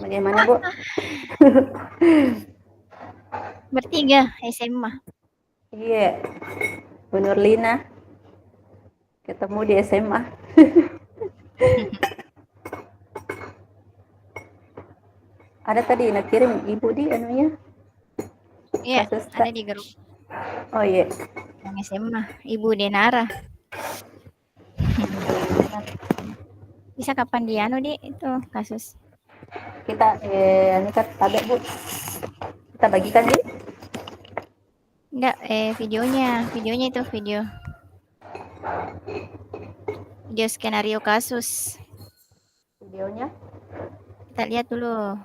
Bagaimana, Bu? Bertiga SMA. Iya, Bu Nurlina ketemu di SMA. Ada tadi nak kirim ibu di anunya Iya, kasus ada di grup oh iya yang SMA, Ibu Denara. Bisa kapan dia di itu kasus? kita ini kan ada Bu, kita bagikan di Enggak, videonya itu video skenario kasus. videonya Kita lihat dulu.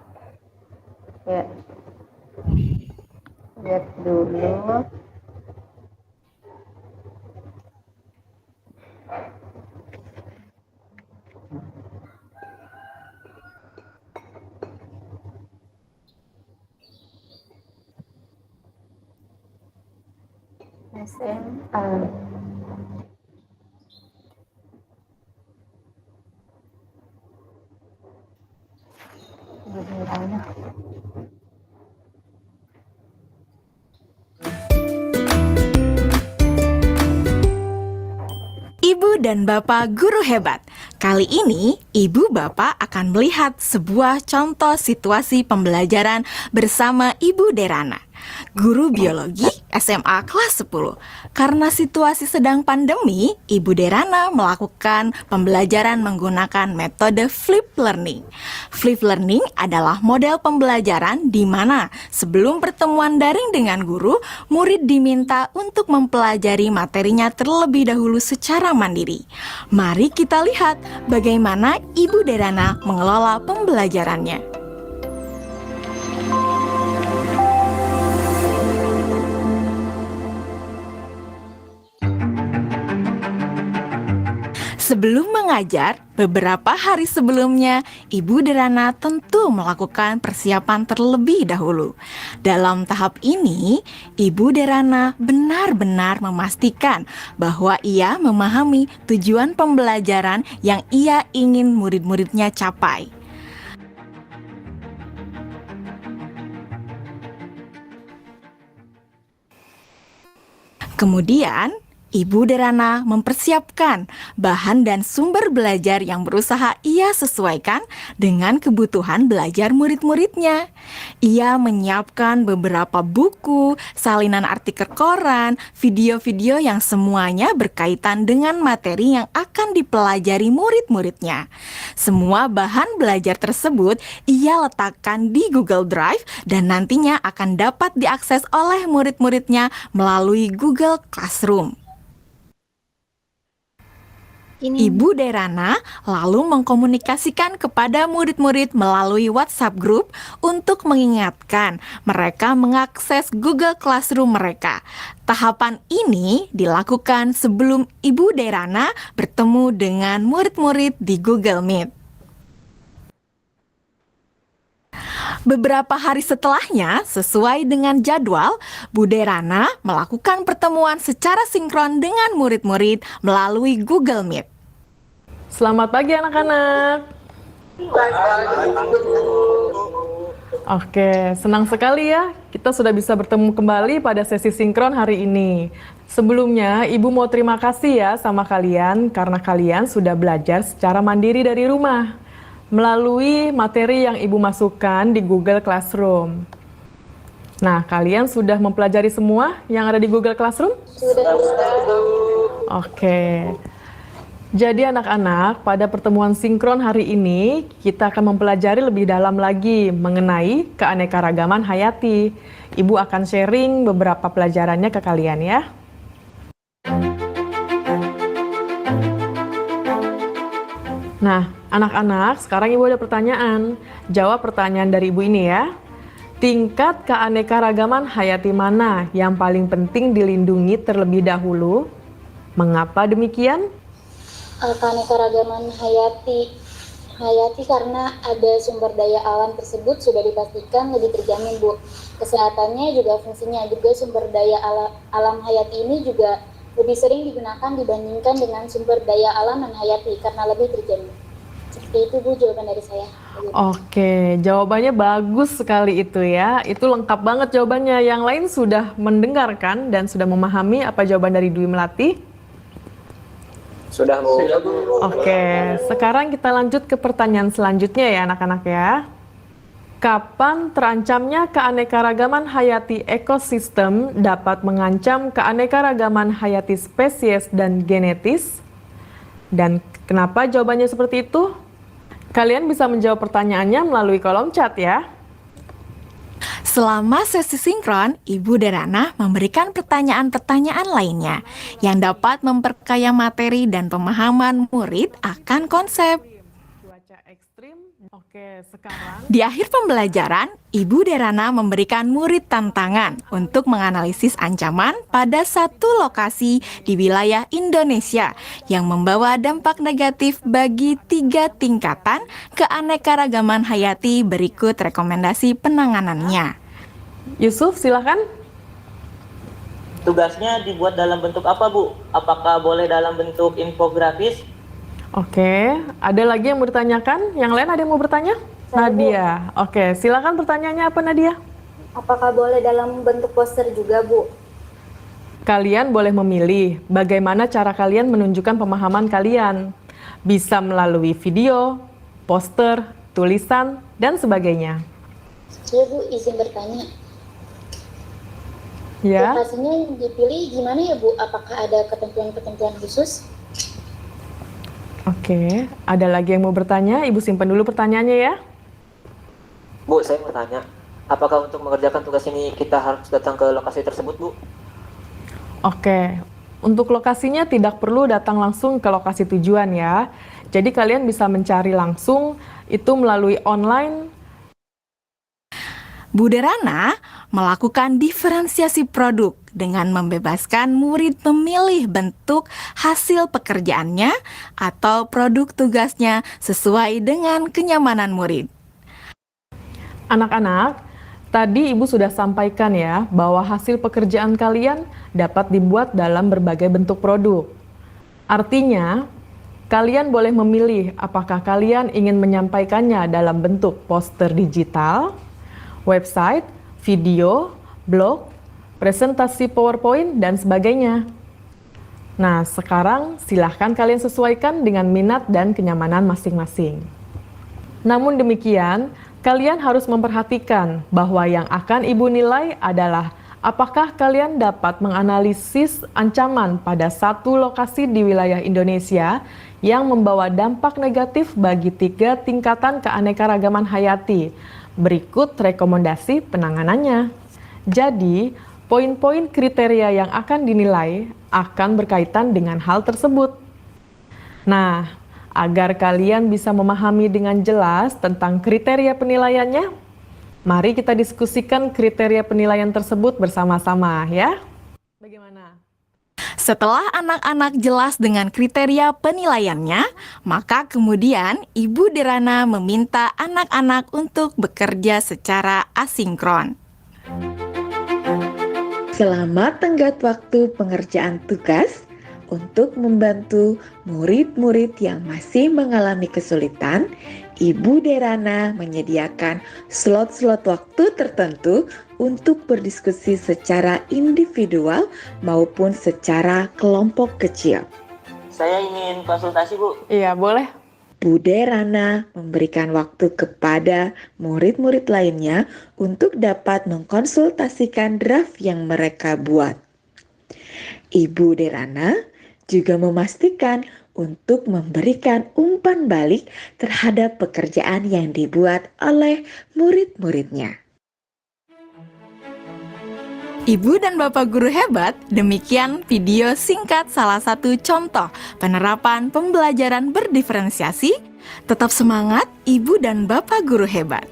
ya, lihat dulu. SMA beneran. Ibu dan Bapak Guru Hebat. Kali ini, Ibu Bapak akan melihat sebuah contoh situasi pembelajaran bersama Ibu Derana, guru biologi SMA kelas 10. Karena situasi sedang pandemi, Ibu Derana melakukan pembelajaran menggunakan metode flip learning. Flip learning adalah model pembelajaran di mana sebelum pertemuan daring dengan guru, murid diminta untuk mempelajari materinya terlebih dahulu secara mandiri. Mari kita lihat bagaimana Ibu Derana mengelola pembelajarannya. Sebelum mengajar, beberapa hari sebelumnya, Ibu Derana tentu melakukan persiapan terlebih dahulu. Dalam tahap ini, Ibu Derana benar-benar memastikan bahwa ia memahami tujuan pembelajaran yang ia ingin murid-muridnya capai. Kemudian, Ibu Derana mempersiapkan bahan dan sumber belajar yang berusaha ia sesuaikan dengan kebutuhan belajar murid-muridnya. Ia menyiapkan beberapa buku, salinan artikel koran, video-video yang semuanya berkaitan dengan materi yang akan dipelajari murid-muridnya. Semua bahan belajar tersebut ia letakkan di Google Drive dan nantinya akan dapat diakses oleh murid-muridnya melalui Google Classroom. Ibu Derana lalu mengkomunikasikan kepada murid-murid melalui WhatsApp group untuk mengingatkan mereka mengakses Google Classroom mereka. Tahapan ini dilakukan sebelum Ibu Derana bertemu dengan murid-murid di Google Meet. Beberapa hari setelahnya, sesuai dengan jadwal, Bu Derana melakukan pertemuan secara sinkron dengan murid-murid melalui Google Meet. Selamat pagi anak-anak. Oke, senang sekali ya kita sudah bisa bertemu kembali pada sesi sinkron hari ini. Sebelumnya, Ibu mau terima kasih ya sama kalian karena kalian sudah belajar secara mandiri dari rumah melalui materi yang Ibu masukkan di Google Classroom. Nah, kalian sudah mempelajari semua yang ada di Google Classroom? Sudah. Oke. Jadi anak-anak, pada pertemuan sinkron hari ini, kita akan mempelajari lebih dalam lagi mengenai keanekaragaman hayati. Ibu akan sharing beberapa pelajarannya ke kalian ya. Nah, anak-anak, sekarang Ibu ada pertanyaan. Jawab pertanyaan dari Ibu ini ya. Tingkat keanekaragaman hayati mana yang paling penting dilindungi terlebih dahulu? Mengapa demikian? Keanekaragaman hayati karena ada sumber daya alam tersebut sudah dipastikan lebih terjamin, Bu. Kesehatannya juga fungsinya juga sumber daya alam hayati ini juga lebih sering digunakan dibandingkan dengan sumber daya alam non hayati karena lebih terjamin. Itu Bu jawaban dari saya. Oke, jawabannya bagus sekali itu ya. Itu lengkap banget jawabannya. Yang lain sudah mendengarkan dan sudah memahami apa jawaban dari Dwi Melati? Sudah, Bu. Oke, sekarang kita lanjut ke pertanyaan selanjutnya ya anak-anak ya. Kapan terancamnya keanekaragaman hayati ekosistem dapat mengancam keanekaragaman hayati spesies dan genetis? Dan kenapa jawabannya seperti itu? Kalian bisa menjawab pertanyaannya melalui kolom chat ya. Selama sesi sinkron, Ibu Derana memberikan pertanyaan-pertanyaan lainnya yang dapat memperkaya materi dan pemahaman murid akan konsep. Cuaca ekstrim. Oke, sekarang Di akhir pembelajaran, Ibu Derana memberikan murid tantangan untuk menganalisis ancaman pada satu lokasi di wilayah Indonesia yang membawa dampak negatif bagi 3 tingkatan keanekaragaman hayati. Berikut rekomendasi penanganannya. Yusuf silakan. Tugasnya dibuat dalam bentuk apa, Bu? Apakah boleh dalam bentuk infografis? Oke, ada lagi yang mau ditanyakan? Yang lain ada yang mau bertanya? Saya, Bu. Nadia. Oke, silakan pertanyaannya apa Nadia? Apakah boleh dalam bentuk poster juga Bu? Kalian boleh memilih bagaimana cara kalian menunjukkan pemahaman kalian. Bisa melalui video, poster, tulisan, dan sebagainya. Iya Bu, izin bertanya. Ya, Lokasinya yang dipilih gimana ya Bu? Apakah ada ketentuan-ketentuan khusus? oke. Ada lagi yang mau bertanya? Ibu simpan dulu pertanyaannya ya. Bu, saya mau tanya. Apakah untuk mengerjakan tugas ini kita harus datang ke lokasi tersebut, Bu? Oke, untuk lokasinya tidak perlu datang langsung ke lokasi tujuan ya. Jadi kalian bisa mencari langsung itu melalui online. Bu Derana melakukan diferensiasi produk dengan membebaskan murid memilih bentuk hasil pekerjaannya atau produk tugasnya sesuai dengan kenyamanan murid. Anak-anak, tadi Ibu sudah sampaikan ya bahwa hasil pekerjaan kalian dapat dibuat dalam berbagai bentuk produk. Artinya, kalian boleh memilih apakah kalian ingin menyampaikannya dalam bentuk poster digital, website, video, blog, presentasi PowerPoint, dan sebagainya. Nah, sekarang silahkan kalian sesuaikan dengan minat dan kenyamanan masing-masing. Namun demikian, kalian harus memperhatikan bahwa yang akan Ibu nilai adalah apakah kalian dapat menganalisis ancaman pada satu lokasi di wilayah Indonesia yang membawa dampak negatif bagi 3 tingkatan keanekaragaman hayati. Berikut rekomendasi penanganannya. Jadi, poin-poin kriteria yang akan dinilai akan berkaitan dengan hal tersebut. Nah, agar kalian bisa memahami dengan jelas tentang kriteria penilaiannya, mari kita diskusikan kriteria penilaian tersebut bersama-sama ya. Bagaimana? Setelah anak-anak jelas dengan kriteria penilaiannya, maka kemudian Ibu Derana meminta anak-anak untuk bekerja secara asinkron. Selamat tenggat waktu pengerjaan tugas untuk membantu murid-murid yang masih mengalami kesulitan. Ibu Derana menyediakan slot-slot waktu tertentu untuk berdiskusi secara individual maupun secara kelompok kecil. Saya ingin konsultasi, Bu. Iya, boleh. Bu Derana memberikan waktu kepada murid-murid lainnya untuk dapat mengkonsultasikan draft yang mereka buat. Ibu Derana juga memastikan untuk memberikan umpan balik terhadap pekerjaan yang dibuat oleh murid-muridnya. Ibu dan Bapak Guru Hebat, demikian video singkat salah satu contoh penerapan pembelajaran berdiferensiasi. Tetap semangat, Ibu dan Bapak Guru Hebat.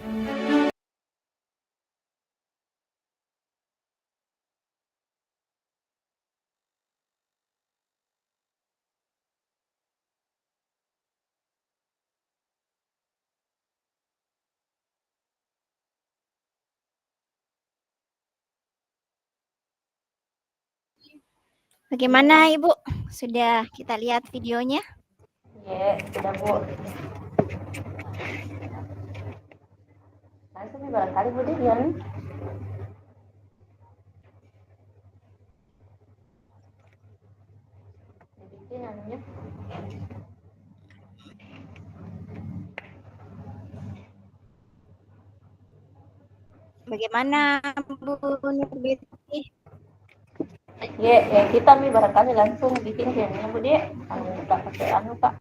Bagaimana Ibu? Sudah kita lihat videonya? Iya, sudah Bu. Langsung nih barangkali Bu Dian. Dibikin anunya. Bagaimana Bu Nurbeti? Ya kita nih barangkali langsung bikin kayaknya Bu Dia. Kita pakai anu Kak.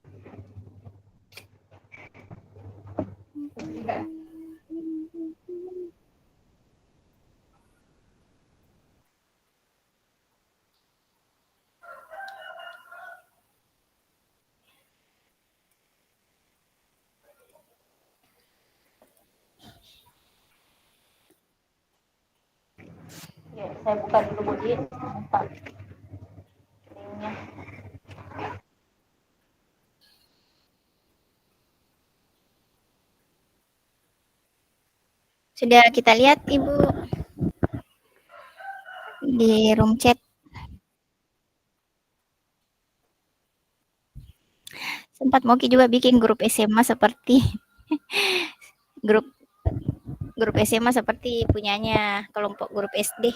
Ya, saya buka dulu Bu Dia. Buka linknya. Sudah kita lihat Ibu di room chat. Sempat Moki juga bikin grup SMA seperti grup grup SMA seperti punyanya kelompok grup SD.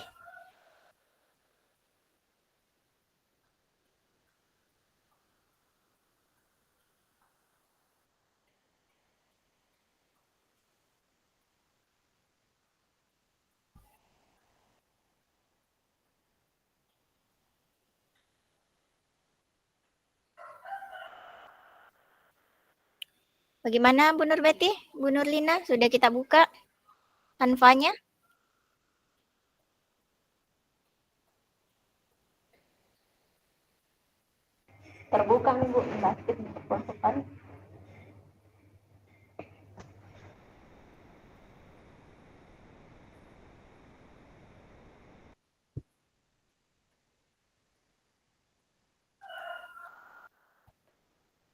Bagaimana Bu Nurbeti, Bu Nurlina? Sudah kita buka Canva-nya? Terbuka nih Bu, basket konsultan.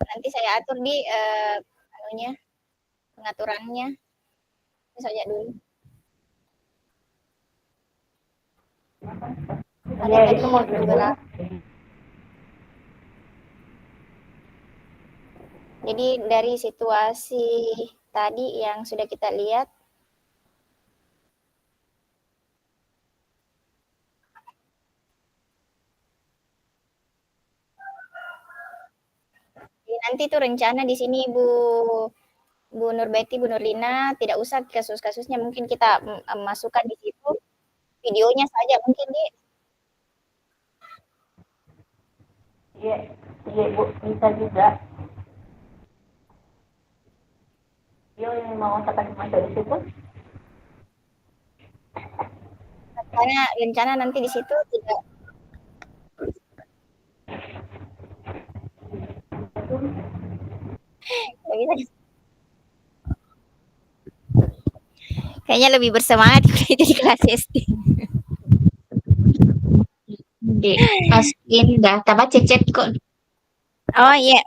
Nanti saya atur di anunya, pengaturannya. Ini saja dulu. Ada Ya, tadi itu mau beberapa. Jadi dari situasi tadi yang sudah kita lihat, nanti tuh rencana di sini Bu Nurbeti, Bu Nurlina, tidak usah kasus-kasusnya mungkin kita masukkan di situ, videonya saja mungkin di. Iya, iya Bu, bisa juga. Yo yang mau tekan masuk di situ. Karena rencana nanti di situ tidak bisa. Kayaknya lebih bersemangat jadi kelas SD. Dek, masukin dah. Tambah cecet kok. Oh iya,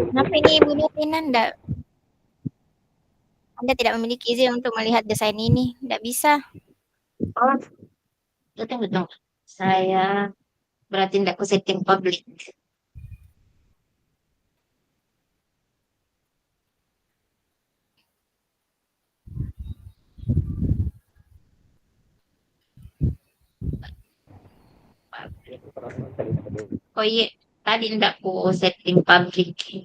kenapa ini Bu Nurlina Anda tidak memiliki izin untuk melihat desain ini? Tidak bisa. Oh, betul betul. Saya berarti tidak ku setting public. Oh iya, tadi tidak ku setting public.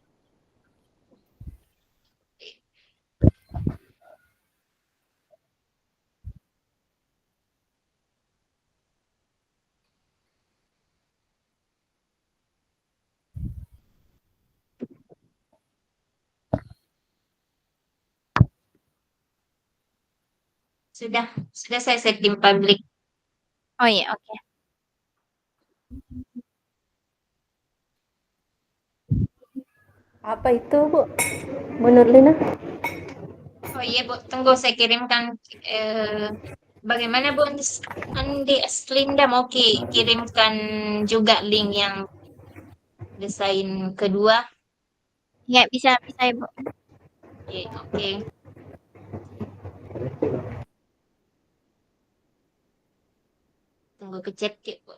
sudah saya setting public. Oh iya, oke. Apa itu, Bu? Bu Nurlina? Oh iya Bu, tunggu saya kirimkan. Bagaimana Bu Andi Aslinda mau kirimkan juga link yang desain kedua? Ya, bisa bisa Ibu. Oke, oke. Tunggu ke chat Bu.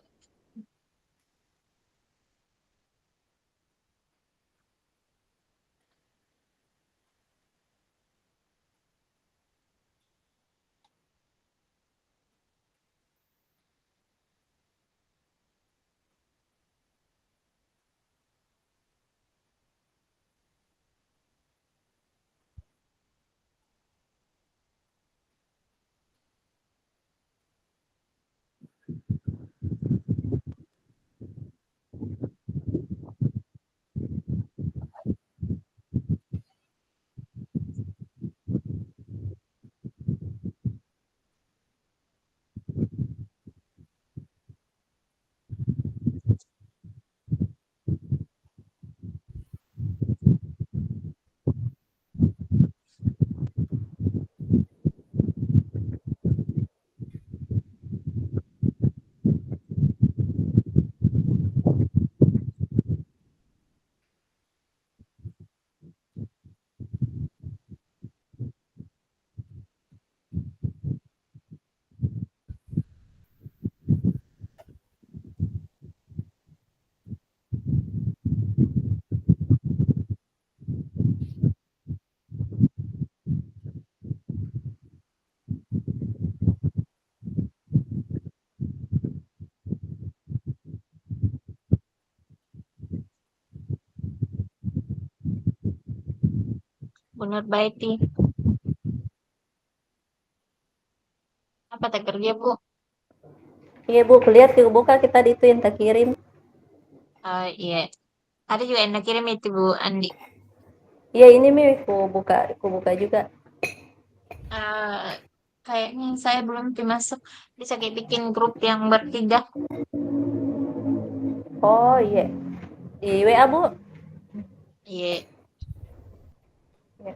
Benar baik nih. Apa tak kerja Bu? Iya, Bu, kulihat ke buka kita di itu yang tak kirim. Iya. Ada juga yang nak kirim itu Bu Andi. Iya, ini Mi, ku buka juga. Eh, Kayaknya saya belum masuk. Bisa kayak bikin grup yang bertiga. Oh, iya. Di WA, Bu. Iya. Ya.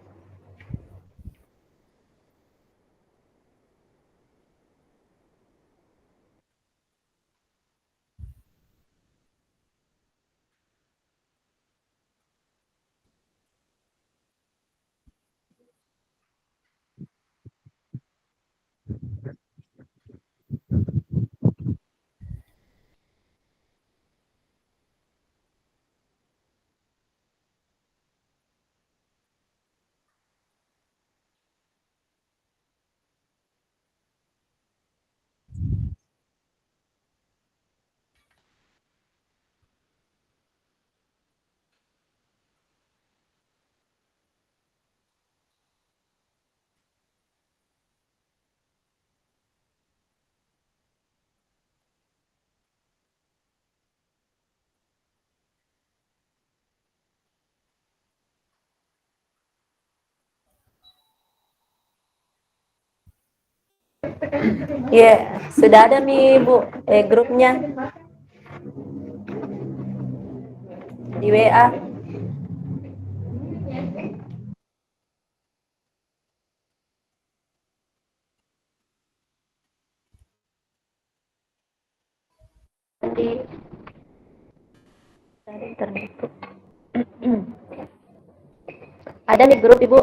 Iya, sudah ada Mi, Bu, grupnya di WA. Di internet itu. Ada nih grup, Ibu.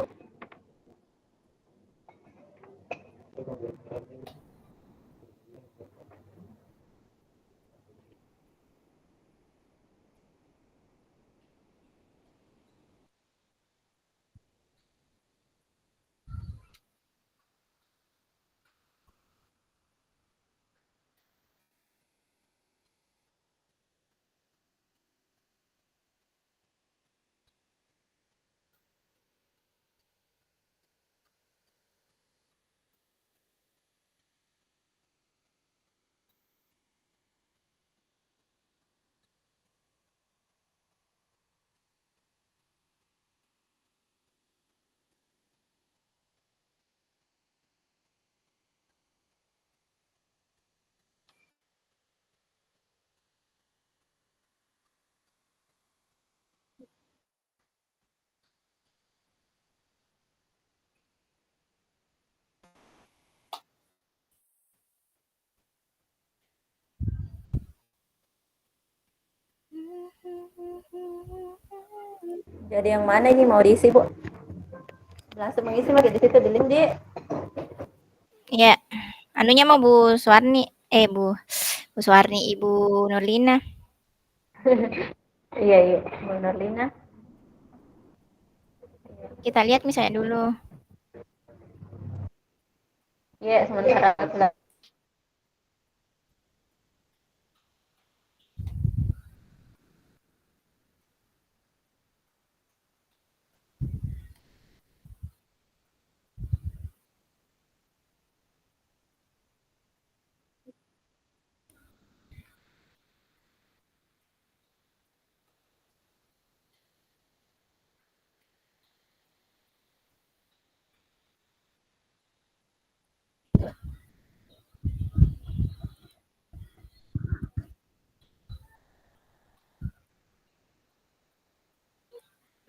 Jadi yang mana ini mau diisi, Bu? Langsung mengisi lagi di situ di link, Di. Ya, anunya mau Bu Suwarni, Bu Suwarni, Ibu Nurlina. Iya, iya, Bu Nurlina. Kita lihat misalnya dulu. Iya, sementara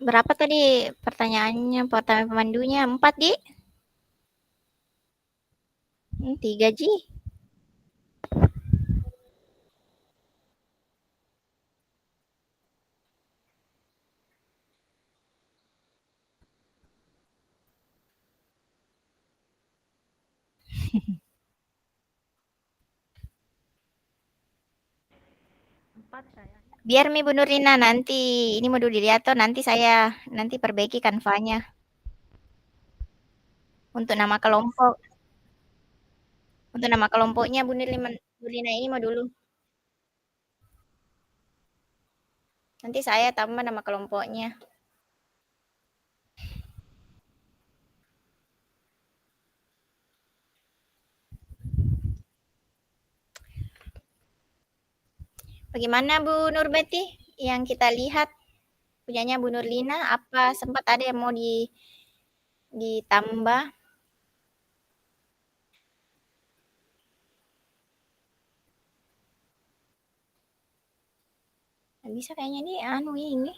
Berapa tadi pertanyaannya, pertanyaan pemandunya? 4, Di? 3, Ji. Biar Mi Bu Nurlina nanti ini mau dilihat tuh nanti saya nanti perbaiki kanvanya. Untuk nama kelompok. Untuk nama kelompoknya Bu Nurlina ini mau dulu. Nanti saya tambah nama kelompoknya. Bagaimana Bu Nurbeti yang kita lihat punyanya Bu Nurlina? Apa sempat ada yang mau ditambah? Nggak bisa kayaknya ini anu ini.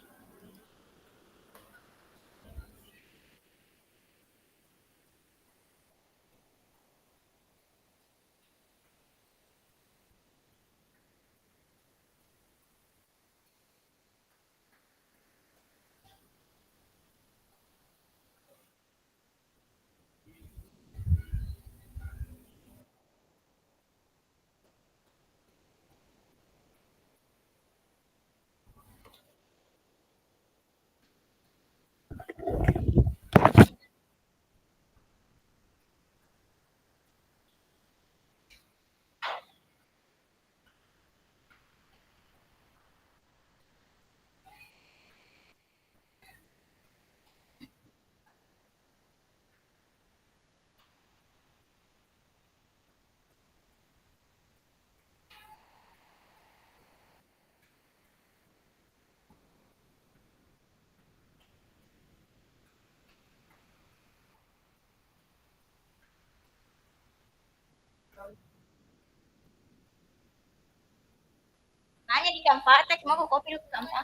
Nanya di Canva, cuma aku copy dulu ke Canva.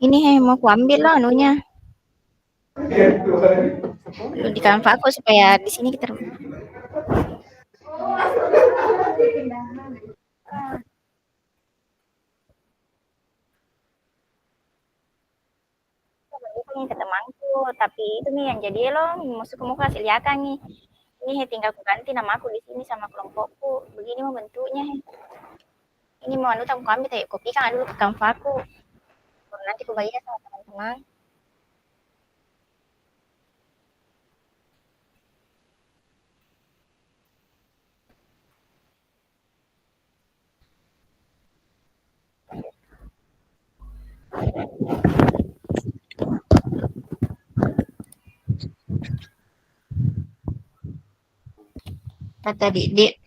Ini mau aku ambil lah anunya. Di Canva aku supaya di sini kita itu nih ke temanku, tapi itu nih yang jadi lo masuk ke muka kasih lihat nih. Ini tinggal aku ganti nama aku di sini sama kelompokku. Begini mau bentuknya. Ini mau anu aku ambil kayak kopikan dulu ke Canva aku. Nanti aku bagikan sama teman-teman. Kata Dik,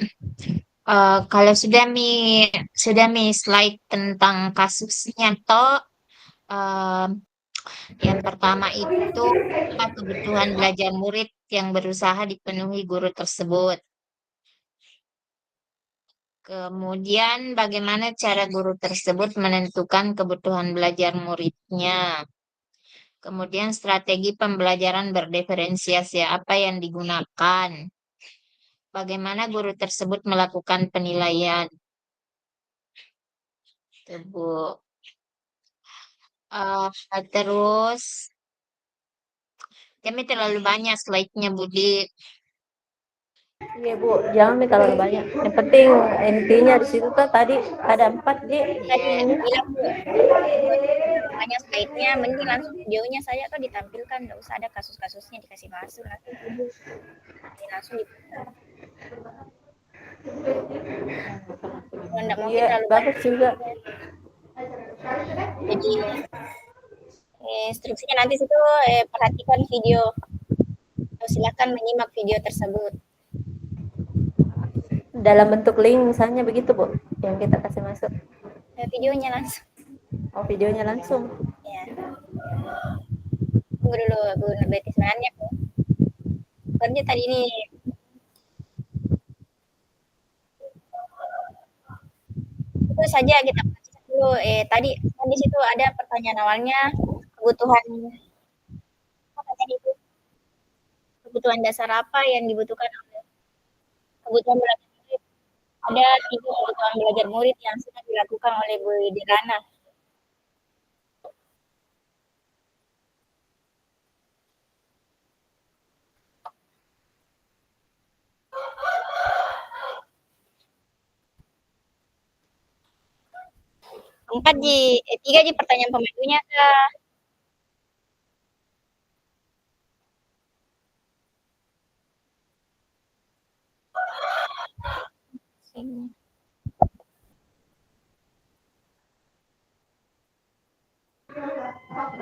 kalau sudah mi slide tentang kasusnya toh, yang pertama itu apa kebutuhan belajar murid yang berusaha dipenuhi guru tersebut. Kemudian bagaimana cara guru tersebut menentukan kebutuhan belajar muridnya. Kemudian strategi pembelajaran berdiferensiasi apa yang digunakan. Bagaimana guru tersebut melakukan penilaian. Tuh, Bu. Terus kami terlalu banyak slide-nya, Budi. Iya Bu, jangan nih terlalu banyak. Yang penting intinya di situ tuh tadi ada 4 J. Tadi bilang Bu, banyak slide-nya, mending langsung videonya saja tuh ditampilkan, nggak usah ada kasus-kasusnya dikasih masuk nanti Bu. Ini langsung di kalau nggak mau Iya, terlalu banyak. bagus juga. Jadi instruksinya nanti situ perhatikan video atau silakan menyimak video tersebut. Dalam bentuk link misalnya begitu Bu, yang kita kasih masuk. Videonya langsung. Oh, videonya langsung. Ya. Tunggu dulu Bu Nurbeti sebenarnya Bu. Kerja tadi ini itu saja kita baca dulu. Tadi kan di situ ada pertanyaan awalnya kebutuhan apa tadi Bu? Kebutuhan dasar apa yang dibutuhkan oleh kebutuhan belajar murid? Ada 3 kebutuhan belajar murid yang sudah dilakukan oleh Bu Dirana. Tiga ji pertanyaan pemandunya kah?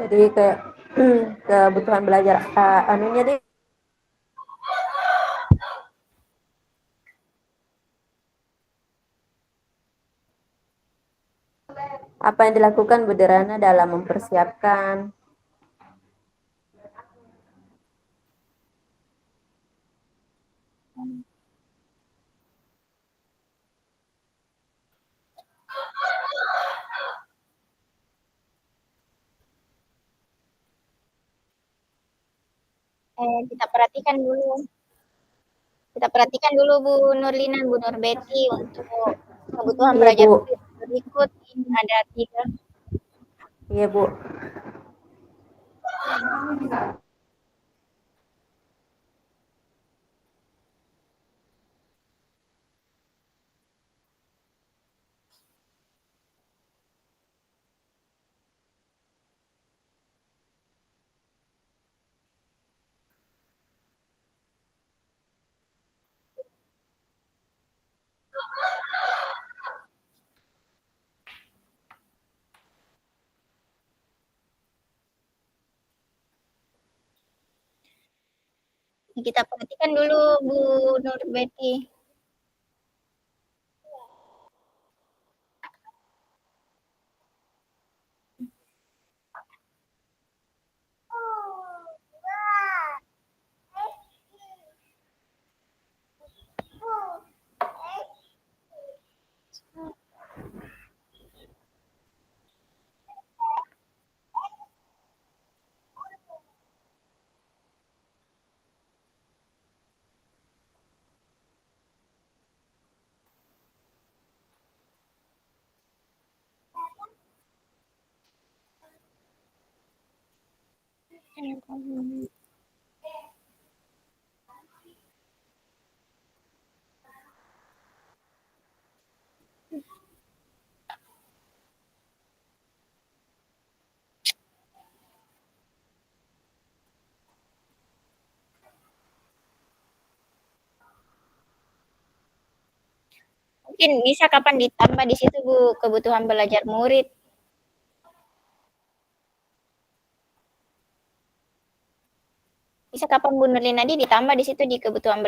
Jadi kayak kebutuhan belajar anunya deh. Apa yang dilakukan Bu Dirana dalam mempersiapkan Kita perhatikan dulu. Kita perhatikan dulu Bu Nurlina, Bu Nurbeti untuk kebutuhan Iya, belajar Bu. berikut ini ada 3. Iya Bu. Kita perhatikan dulu Bu Nurbeti. Mungkin bisa kapan ditambah di situ Bu kebutuhan belajar murid. Bisa kapan Bu Nurlina ditambah di situ di kebutuhan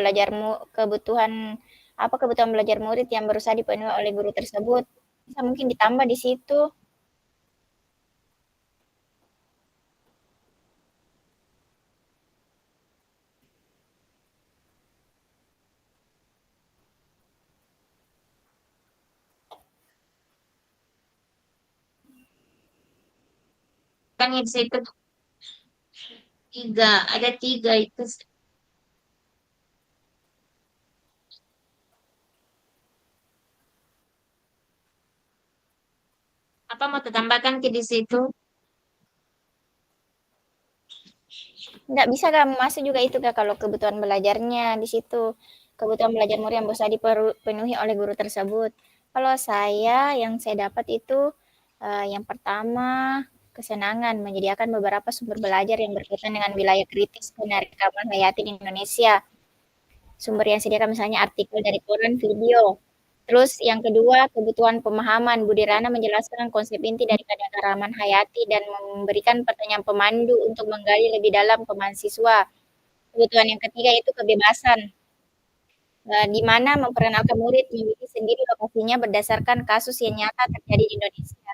kebutuhan belajar murid yang berusaha dipenuhi oleh guru tersebut. Bisa mungkin ditambah di situ. Kan di situ Ada tiga itu. Apa mau tambahkan ke di situ? Nggak bisa Kak, masuk juga itu Kak kalau kebutuhan belajarnya di situ. Kebutuhan belajar murid yang bisa dipenuhi oleh guru tersebut. Kalau saya yang saya dapat itu yang pertama kesenangan menyediakan beberapa sumber belajar yang berkaitan dengan wilayah kritis keanekaragaman hayati di Indonesia. Sumber yang disediakan misalnya artikel dari koran, video. Terus yang kedua, kebutuhan pemahaman. Budi Rana menjelaskan konsep inti dari keanekaragaman hayati dan memberikan pertanyaan pemandu untuk menggali lebih dalam ke mahasiswa. Kebutuhan yang ketiga itu kebebasan, di mana memperkenalkan murid memilih sendiri lokasinya berdasarkan kasus yang nyata terjadi di Indonesia.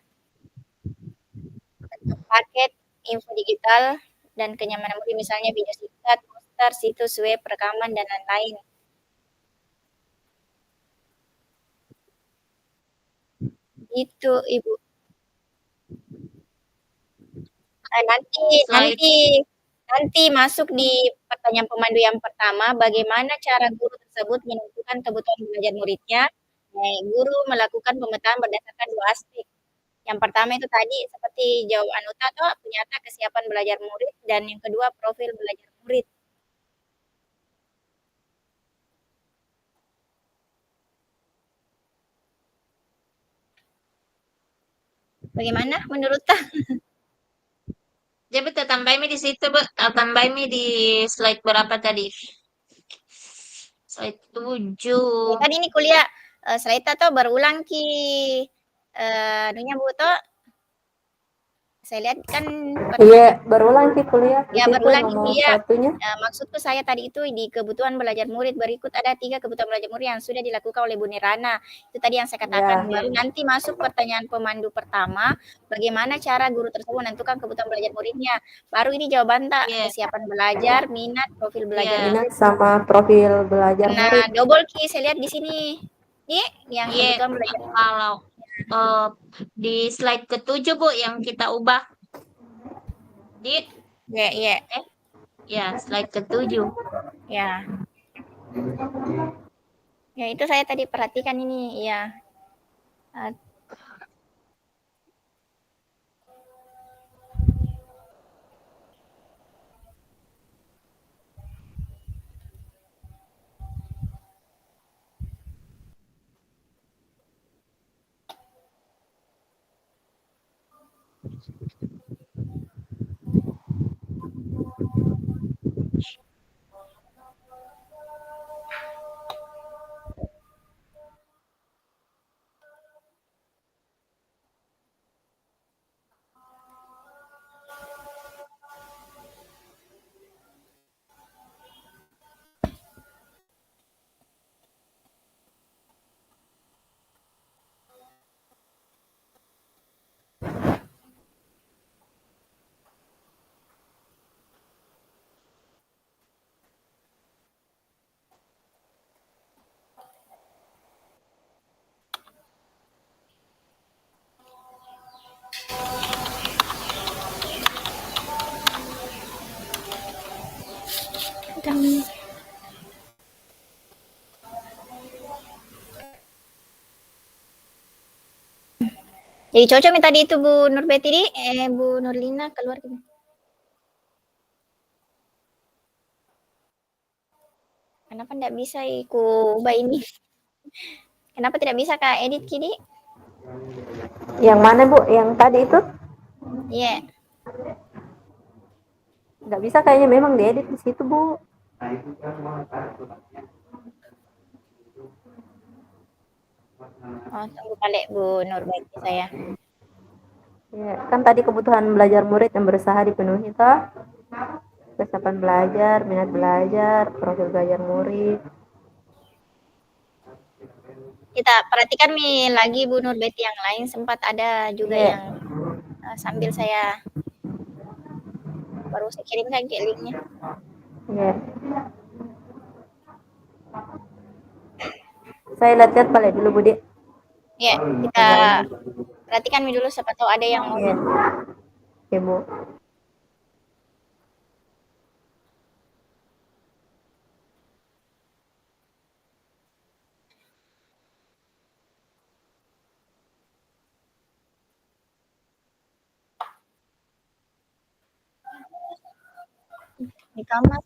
Bentuk paket, info digital, dan kenyamanan murid misalnya video singkat, poster, situs web, rekaman, dan lain-lain. Itu Ibu. Nanti Slide. nanti nanti masuk di pertanyaan pemandu yang pertama, bagaimana cara guru tersebut menentukan kebutuhan belajar muridnya. Nah, guru melakukan pemetaan berdasarkan dua aspek. Yang pertama itu tadi seperti jawaban Uta atau penyata kesiapan belajar murid, dan yang kedua profil belajar murid. Bagaimana menurut Ta? Jadi betul tambahnya di situ, Bu. Tambahnya di slide berapa tadi? Slide 7. Kan ini kuliah slide atau berulang ki anunya Bu to. Saya lihat kan Iya, berulang sih kuliah. ya Di situ berulang di nomor kuliah. satunya. Maksudku saya tadi itu di kebutuhan belajar murid berikut ada 3 kebutuhan belajar murid yang sudah dilakukan oleh Bu Nirana. Itu tadi yang saya katakan. Ya. Baru nanti masuk pertanyaan pemandu pertama, bagaimana cara guru tersebut menentukan kebutuhan belajar muridnya. Baru ini jawaban Tak, Iya. kesiapan belajar, minat, profil belajar. Iya. Minat sama profil belajar Nah, murid. double key saya lihat di sini. Ini yang Iya, kebutuhan belajar. kalau di slide ke-7, Bu, yang kita ubah. Ya, slide ke-7. Ya. Ya, itu saya tadi perhatikan ini, ya. Jadi cocok nih tadi itu Bu Nurbeti Bu Nurlina keluar gitu. Kenapa tidak bisa iku ubah ini? Kenapa tidak bisa Kak edit kini? Yang mana Bu? Yang tadi itu? Iya. Nggak bisa kayaknya, memang diedit di situ Bu. Oh, tunggu balik Bu Nurbeti saya. Ya, kan tadi kebutuhan belajar murid yang berusaha dipenuhi toh. Kesiapan belajar, minat belajar, profil belajar murid. Kita perhatikan nih lagi Bu Nurbeti yang lain, sempat ada juga yang sambil saya baru saya kirimkan ke linknya. Ya. Saya lihat-lihat balik dulu Budi. Ya, kita perhatikan dulu siapa tahu ada yang mau. Ya. Oke Bu. Di kamar.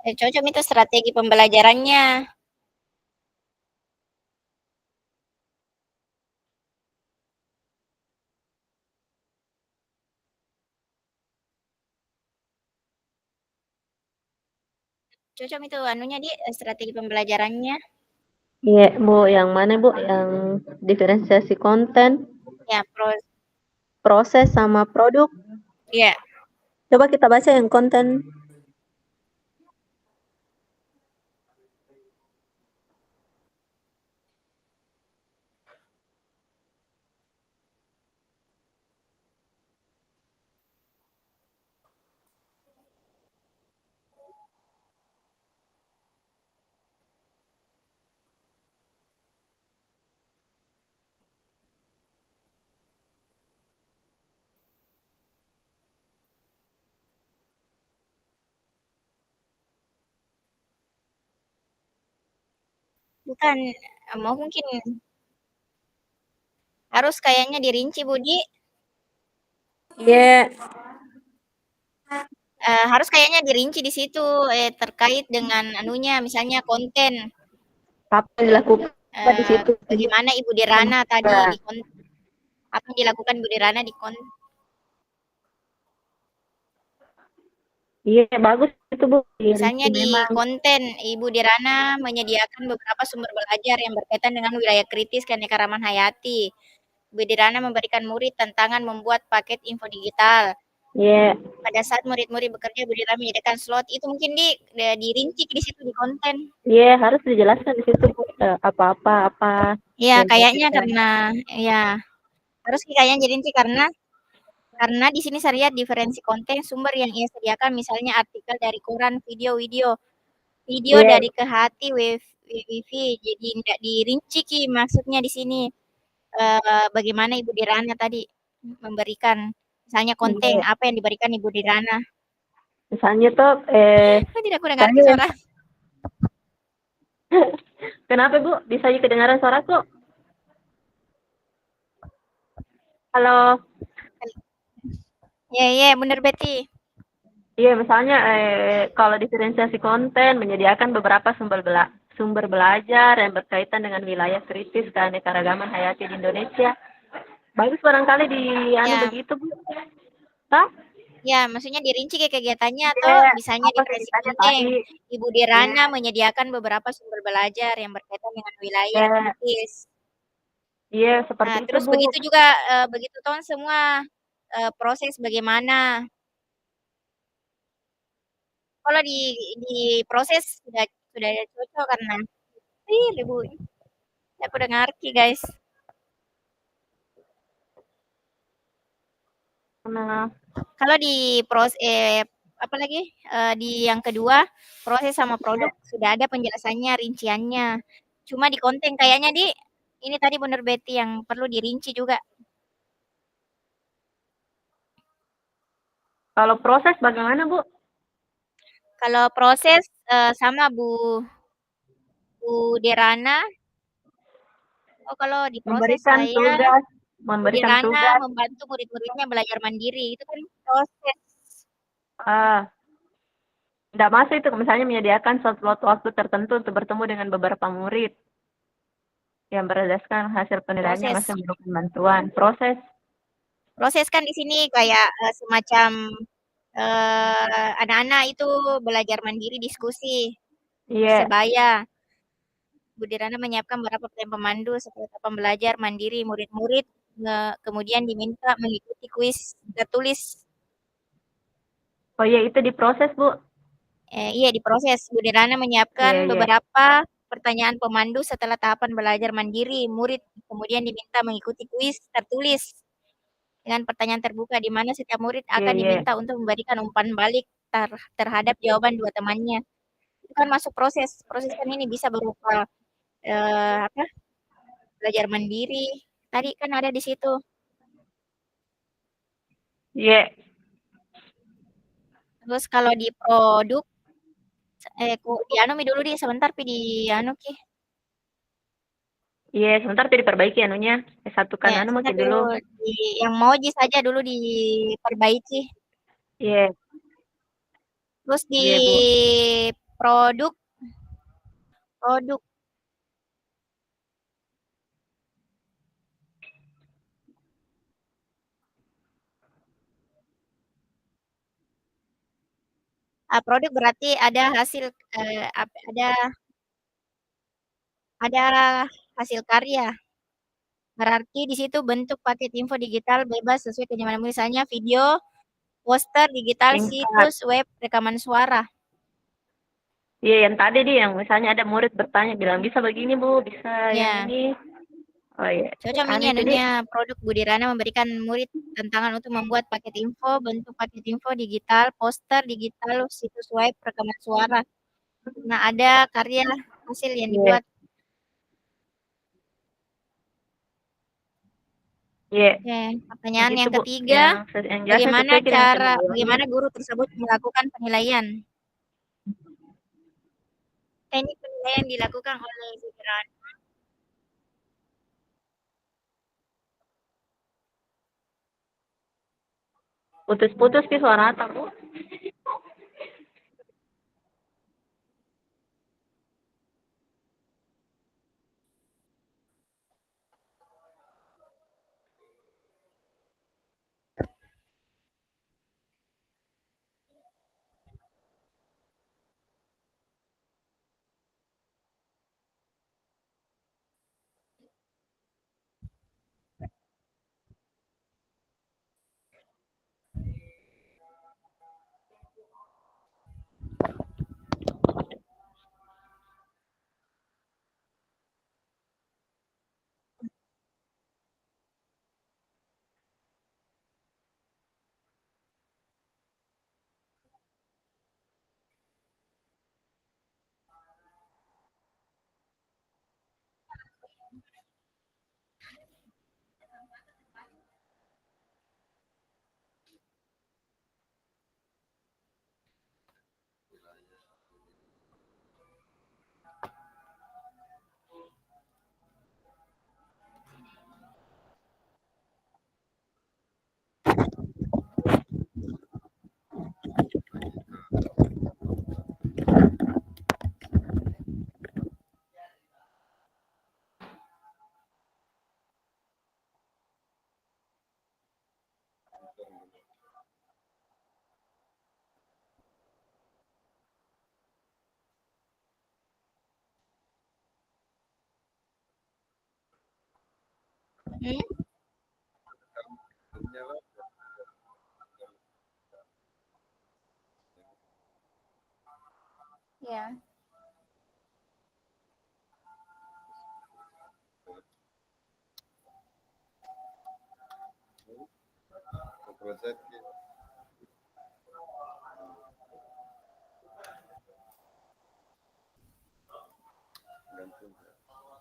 Cocok itu strategi pembelajarannya. Cocok itu anunya di strategi pembelajarannya. Iya, Bu, yang mana, Bu? Yang diferensiasi konten, Ya, proses sama produk. ya. Coba kita baca yang konten. Bukan, mau mungkin harus kayaknya dirinci, Budi. Iya, Harus kayaknya dirinci di situ terkait dengan anunya, misalnya konten. apa yang dilakukan di situ? Bagaimana Ibu Dirana tadi di apa yang dilakukan Ibu Dirana di Iya, bagus itu, Bu. misalnya Dirinci di memang. konten Ibu Dirana menyediakan beberapa sumber belajar yang berkaitan dengan wilayah kritis keanekaragaman hayati. Ibu Dirana memberikan murid tantangan membuat paket info digital. Iya, Pada saat murid-murid bekerja, Bu Dirana menyediakan slot. Itu mungkin dirinci di situ di konten. iya harus dijelaskan di situ, Bu. Apa-apa, apa Ya, yang kayaknya dilakukan. karena ya harus kayaknya dirinci karena di sini saya lihat diferensi konten sumber yang ia sediakan, misalnya artikel dari koran, video Iya, dari ke hati wifi. Jadi tidak dirinci Ki, maksudnya di sini bagaimana Ibu Dirana tadi memberikan, misalnya konten iya. apa yang diberikan Ibu Dirana. Misalnya tuh, Kok tidak aku dengar saya, suara? kenapa, Bu? Bisa kedengaran suaraku? Halo. Ya, ya, benar Betty. Iya, misalnya kalau diferensiasi konten menyediakan beberapa sumber belajar yang berkaitan dengan wilayah kritis keanekaragaman hayati di Indonesia. Bagus barangkali di anu Ya, begitu, Bu. Tah? ya, maksudnya dirinci kayak kegiatannya atau Iya, misalnya apa dikasih kegiatannya konten. tadi? Ibu Iya, Dirana menyediakan beberapa sumber belajar yang berkaitan dengan wilayah iya, kritis. iya, seperti Nah, itu, terus Bu. begitu juga begitu tahun semua proses bagaimana. Kalau di proses sudah cocok karena ibu aku udah ngerti guys. Nah, Kalau di proses apa lagi di yang kedua proses sama produk sudah ada penjelasannya rinciannya. Cuma di konten kayaknya di ini tadi bener Betty yang perlu dirinci juga. kalau proses bagaimana, Bu? Kalau proses sama Bu Derana. Oh kalau di proses Memberikan saya tugas, Bu memberikan Derana tugas. membantu murid-muridnya belajar mandiri itu kan proses. Ah, tidak masuk itu misalnya menyediakan slot waktu tertentu untuk bertemu dengan beberapa murid yang berdasarkan hasil penilaiannya Proses. masih memberikan bantuan. Proses, Proses kan di sini kayak semacam anak-anak itu belajar mandiri diskusi iya, sebaya. Bu Dirana menyiapkan beberapa pertanyaan pemandu seperti papan belajar mandiri murid-murid, kemudian diminta mengikuti kuis tertulis. oh iya itu diproses, Bu. Iya diproses. Bu Dirana menyiapkan Iya, iya, beberapa pertanyaan pemandu setelah tahapan belajar mandiri. Murid kemudian diminta mengikuti kuis tertulis dengan pertanyaan terbuka di mana setiap murid iya, akan iya, diminta untuk memberikan umpan balik terhadap jawaban dua temannya. Itu kan masuk proses. Proses kan ini bisa berupa apa? Belajar mandiri. Tadi kan ada di situ. iya, Terus kalau di produk di anu mi dulu di sebentar pi di anu ki. iya. Sebentar tuh diperbaiki anunya. Satukan Ya, anu sebentar mungkin dulu. dulu di yang emoji saja dulu diperbaiki. Iya, Terus di iya, Bu. produk produk produk berarti ada hasil ada hasil karya. Berarti di situ bentuk paket info digital bebas sesuai kenyamanan misalnya video, poster digital, Singkat. situs web, rekaman suara. Iya, yang tadi dia yang misalnya ada murid bertanya bilang bisa begini, Bu, bisa yang Ya, ini. Oh iya, cocok ini anu itu dia. anunya produk Budirana memberikan murid tantangan untuk membuat paket info, bentuk paket info digital, poster digital, situs web, rekaman suara. Nah, ada karya hasil yang Iya, dibuat. iya. Oke, pertanyaan Begitu, yang Bu. ketiga, Yang jelasnya sesuai dengan penilaiannya. bagaimana guru tersebut melakukan penilaian? Teknik penilaian dilakukan oleh Budirana. Putus-putus ke suara Atta, Bu. Hmm? Ya.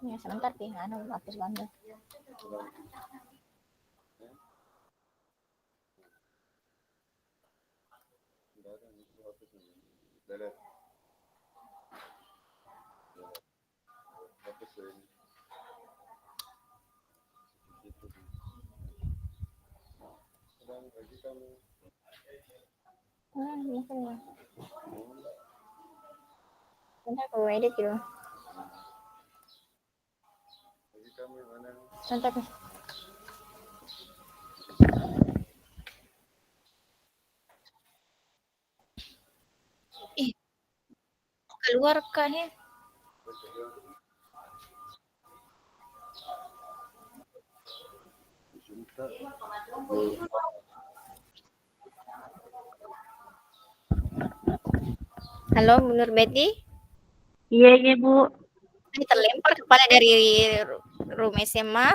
Ya, sebentar pi, anu hapus bandel. Ini kan ya. Sebentar aku edit gitu. Sebentar pi. Ih, keluar kah ya? Halo, Bu Nur Betty? Iya, Bu. Ini terlempar kepala dari room SMA.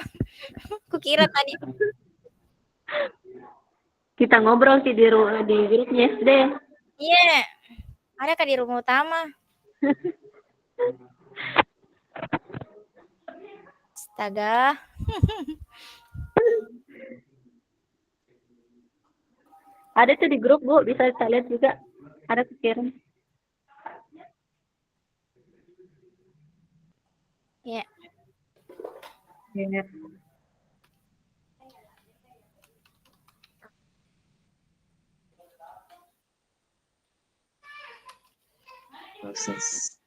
Kukira tadi. Kita ngobrol sih di grupnya SD. Iya. Ada kah di rumah utama? Astaga. Ada tuh di grup, Bu. Bisa kita lihat juga. Ada kekirim. Iya. Iya. Proses.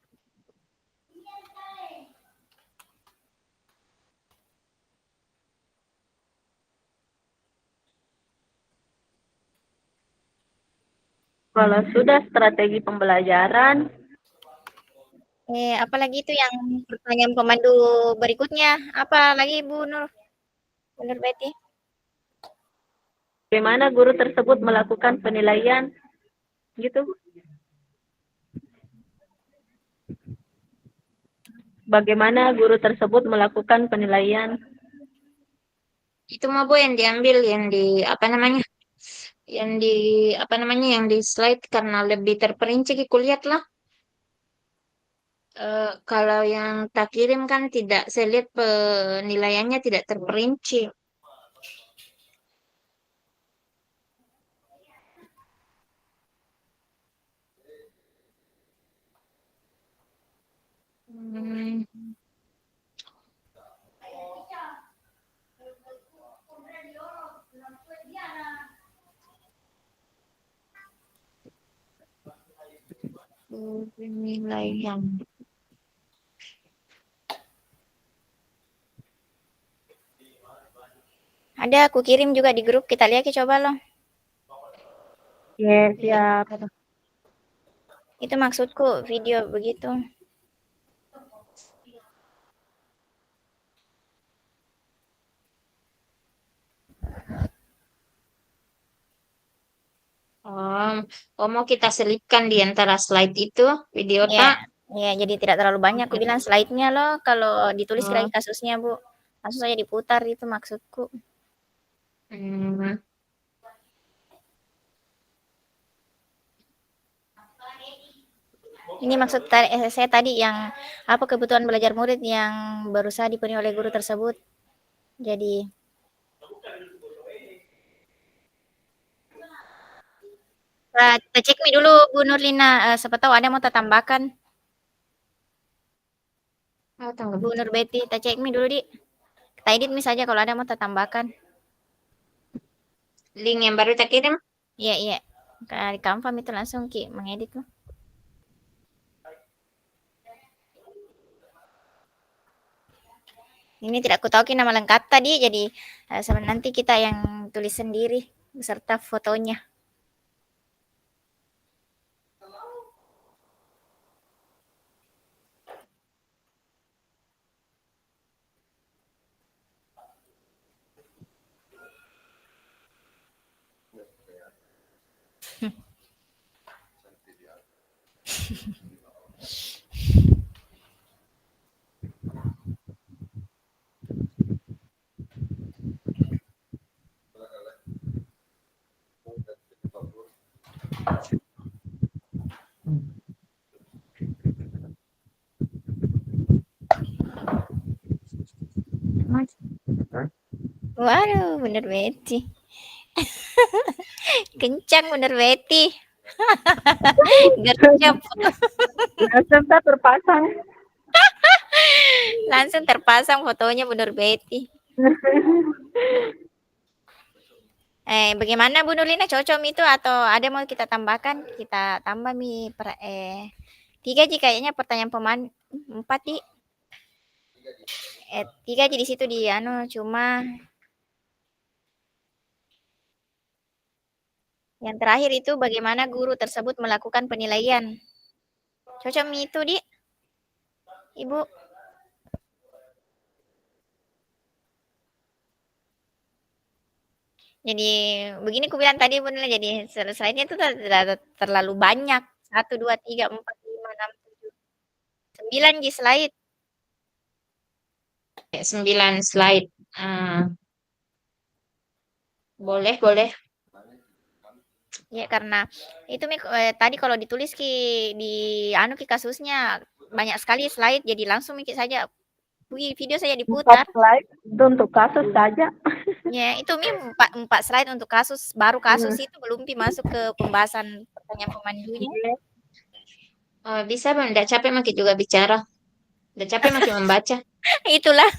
Kalau sudah strategi pembelajaran, Apalagi itu yang pertanyaan pemandu berikutnya. Apa lagi Bu Nur? Bu Nur Betty? bagaimana guru tersebut melakukan penilaian, gitu. Bagaimana guru tersebut melakukan penilaian? Itu mah Bu yang diambil yang di apa namanya? Yang di apa namanya yang di slide karena lebih terperinci kulihat lah. Kalau yang tak kirim kan tidak, saya lihat penilaiannya tidak terperinci. Hmm, penilaian. Ada aku kirim juga di grup. Kita lihat coba loh. Ya, siap. Itu maksudku video begitu. Oh, mau kita selipkan di antara slide itu video Ya, tak? ya jadi tidak terlalu banyak. Aku bilang slide-nya loh. Kalau ditulis Oh, lagi kasusnya Bu, langsung saja diputar itu maksudku. hmm. Ini maksud saya tadi yang apa kebutuhan belajar murid yang berusaha dipenuhi oleh guru tersebut. Jadi kita cek mi dulu Bu Nurlina, siapa tahu ada mau tambahkan. Oh, tunggu. Bu Nur Betty, kita cek mi dulu di. Kita edit mi saja kalau ada mau tambahkan. Link yang baru tak kirim? Iya, iya. Di Canva itu langsung Ki mengedit tuh. Ini tidak aku tahu Ki nama lengkap tadi, jadi nanti kita yang tulis sendiri beserta fotonya. Waduh, bener Betty. Kencang bener Betty. Gercep. Langsung tak terpasang. Langsung terpasang fotonya bener Betty. Bagaimana Bu Nurlina, cocok itu atau ada mau kita tambahkan? Kita tambah tiga sih kayaknya pertanyaan peman, empat di, tiga aja di situ di anu cuma yang terakhir itu bagaimana guru tersebut melakukan penilaian. Cocok mi itu di, Ibu. Jadi begini ku bilang tadi bener jadi slide-nya itu terlalu banyak. 1, 2, 3, 4, 5, 6, 7, 9 di slide. 9 slide. Ah, boleh, boleh. Ya karena itu tadi kalau ditulis di anu kasusnya banyak sekali slide jadi langsung mikir saja video saya 4 diputar. slide itu untuk kasus saja. Ya itu empat slide untuk kasus baru kasus itu belum masuk ke pembahasan pertanyaan pemandunya. Bisa Bang, enggak capek makin juga bicara. Enggak capek makin membaca. Itulah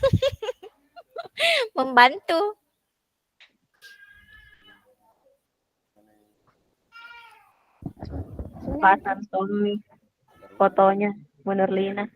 membantu. Pasang Tommy fotonya Bu Nurlina.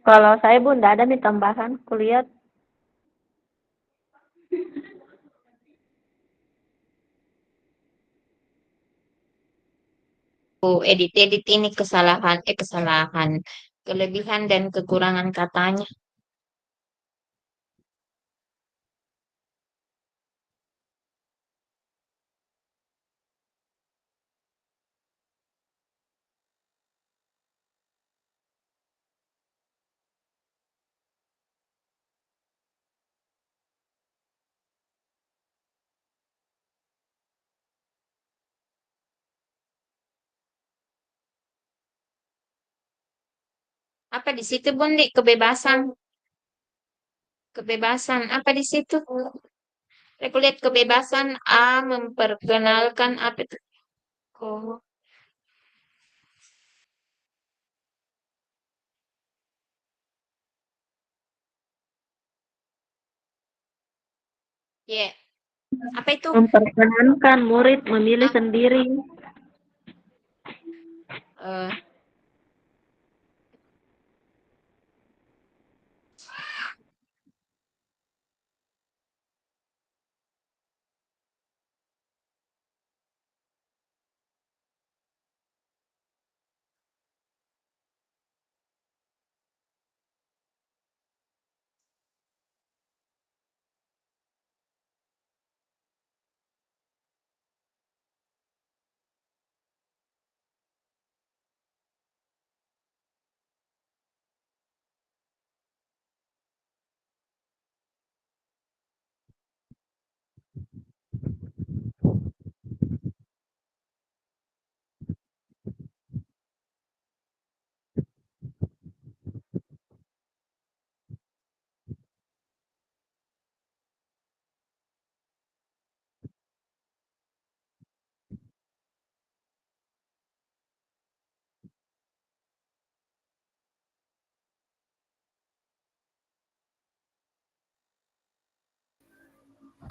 Kalau saya Bu enggak ada nih tambahan, kulihat. Edit-edit ini kesalahan, kelebihan dan kekurangan katanya. Apa di situ, Bun, Di? Kebebasan. Kebebasan. Apa di situ? Aku lihat kebebasan memperkenalkan apa itu? Oh, ya. Apa itu? Memperkenankan murid memilih sendiri. Eh,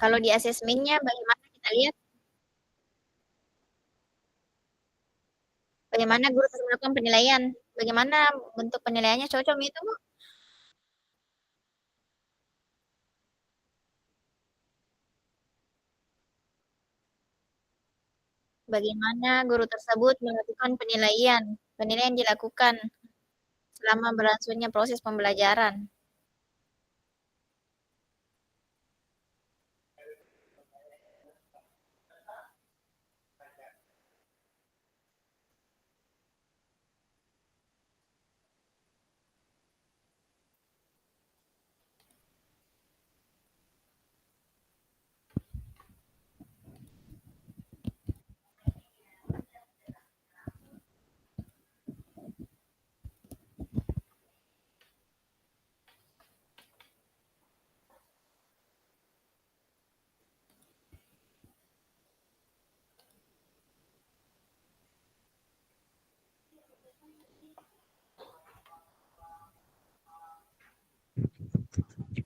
Kalau di asesmennya bagaimana kita lihat? Bagaimana guru melakukan penilaian? Bagaimana bentuk penilaiannya cocok itu, Bu? Bagaimana guru tersebut melakukan penilaian? Penilaian dilakukan selama berlangsungnya proses pembelajaran.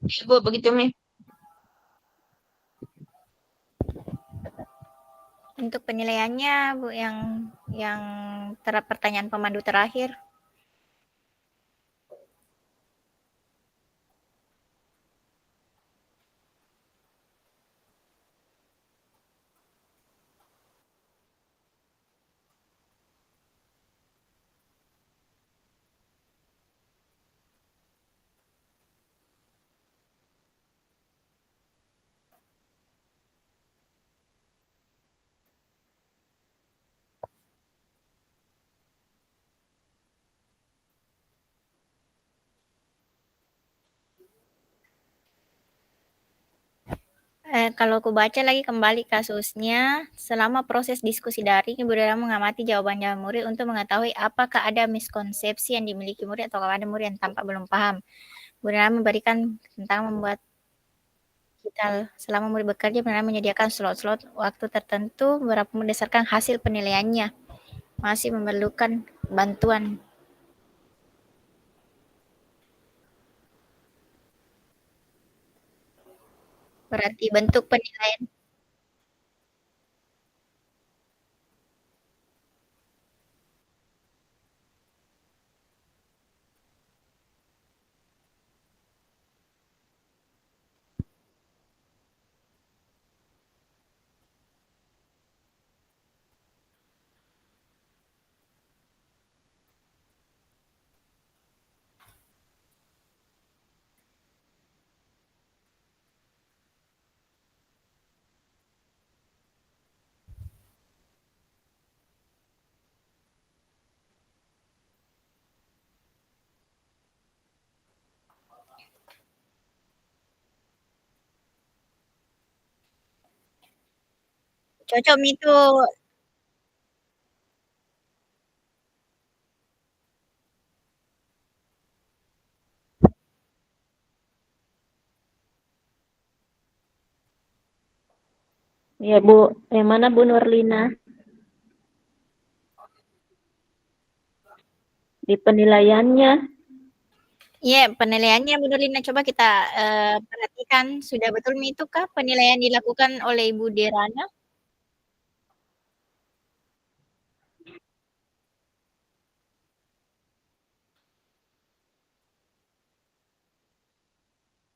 Ibu begitu Mi. Untuk penilaiannya, Bu, yang pertanyaan pemandu terakhir. Kalau aku baca lagi kembali kasusnya, selama proses diskusi daring, Ibu Dara mengamati jawaban murid untuk mengetahui apakah ada miskonsepsi yang dimiliki murid atau ada murid yang tampak belum paham. Ibu Dara memberikan tentang membuat kita selama murid bekerja benar menyediakan slot-slot waktu tertentu berapa berdasarkan hasil penilaiannya. Masih memerlukan bantuan. Berarti bentuk penilaian cocok itu. Ya, Bu. Yang mana Bu Nurlina? Di penilaiannya. Iya, penilaiannya Bu Nurlina coba kita perhatikan sudah betul itu kah penilaian dilakukan oleh Ibu Derana?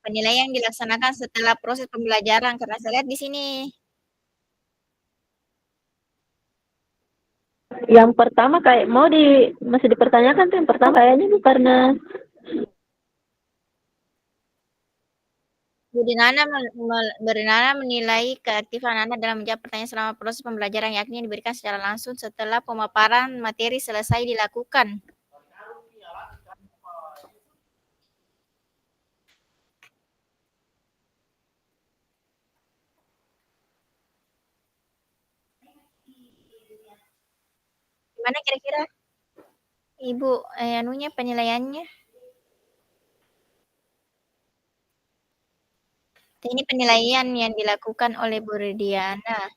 Penilaian dilaksanakan setelah proses pembelajaran karena saya lihat di sini. Yang pertama kayak masih dipertanyakan tuh yang pertama kayaknya Bu karena Bernana menilai keaktifan Anda dalam menjawab pertanyaan selama proses pembelajaran yakni yang diberikan secara langsung setelah pemaparan materi selesai dilakukan. Gimana kira-kira Ibu penilaiannya? Ini penilaian yang dilakukan oleh Bu Rudiana.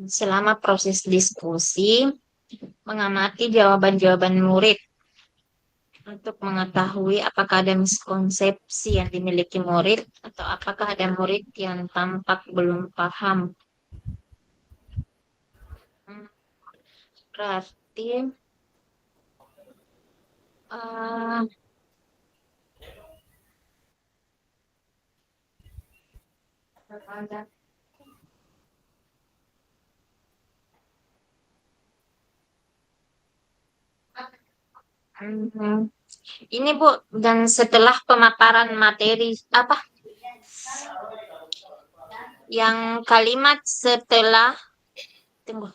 Selama proses diskusi, mengamati jawaban-jawaban murid untuk mengetahui apakah ada miskonsepsi yang dimiliki murid atau apakah ada murid yang tampak belum paham. Hmm, Berarti eh, hmm, ini Bu, dan setelah pemaparan materi apa yang kalimat setelah tunggu,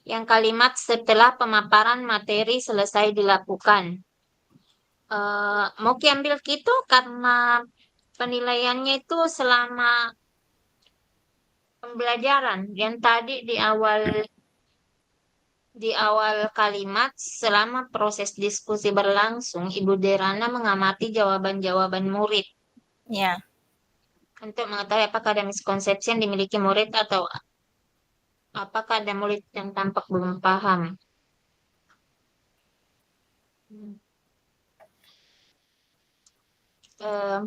yang kalimat setelah pemaparan materi selesai dilakukan. Mau ambil gitu karena penilaiannya itu selama pembelajaran yang tadi di awal kalimat selama proses diskusi berlangsung, Ibu Derana mengamati jawaban-jawaban murid Ya. untuk mengetahui apakah ada miskonsepsi yang dimiliki murid atau apakah ada murid yang tampak belum paham. Hmm. Eh,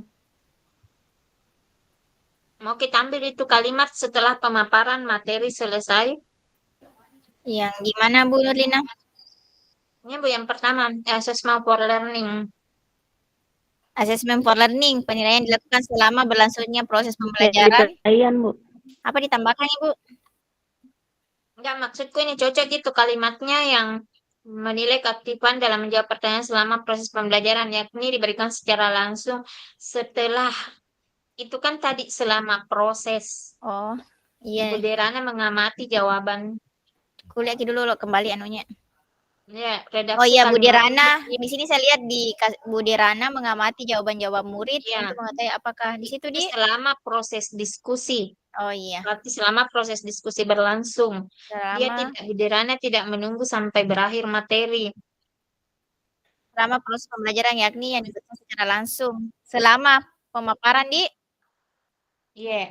Mau kita ambil itu kalimat setelah pemaparan materi selesai. Yang gimana Bu Nurlina? Ini Bu yang pertama, assessment for learning. Assessment for learning, penilaian dilakukan selama berlangsungnya proses Jadi pembelajaran. penilaian, Bu. Apa ditambahkan Ibu? Enggak, maksudku ini cocok gitu kalimatnya yang menilai keaktifan dalam menjawab pertanyaan selama proses pembelajaran, yakni diberikan secara langsung setelah itu kan tadi selama proses. Oh, Ibu iya. Derana mengamati jawaban. Kuliah dulu loh kembali anunya. Ya, Oh redaksi iya Bu kalimat Dirana, ini. di sini saya lihat di Bu Dirana mengamati jawaban-jawaban murid Ya, untuk mengetahui apakah di situ itu di. selama proses diskusi. Oh iya, Berarti selama proses diskusi berlangsung, selama Bu Derana tidak menunggu sampai berakhir materi. selama proses pembelajaran yakni yang dilakukan secara langsung. Selama pemaparan di Iya,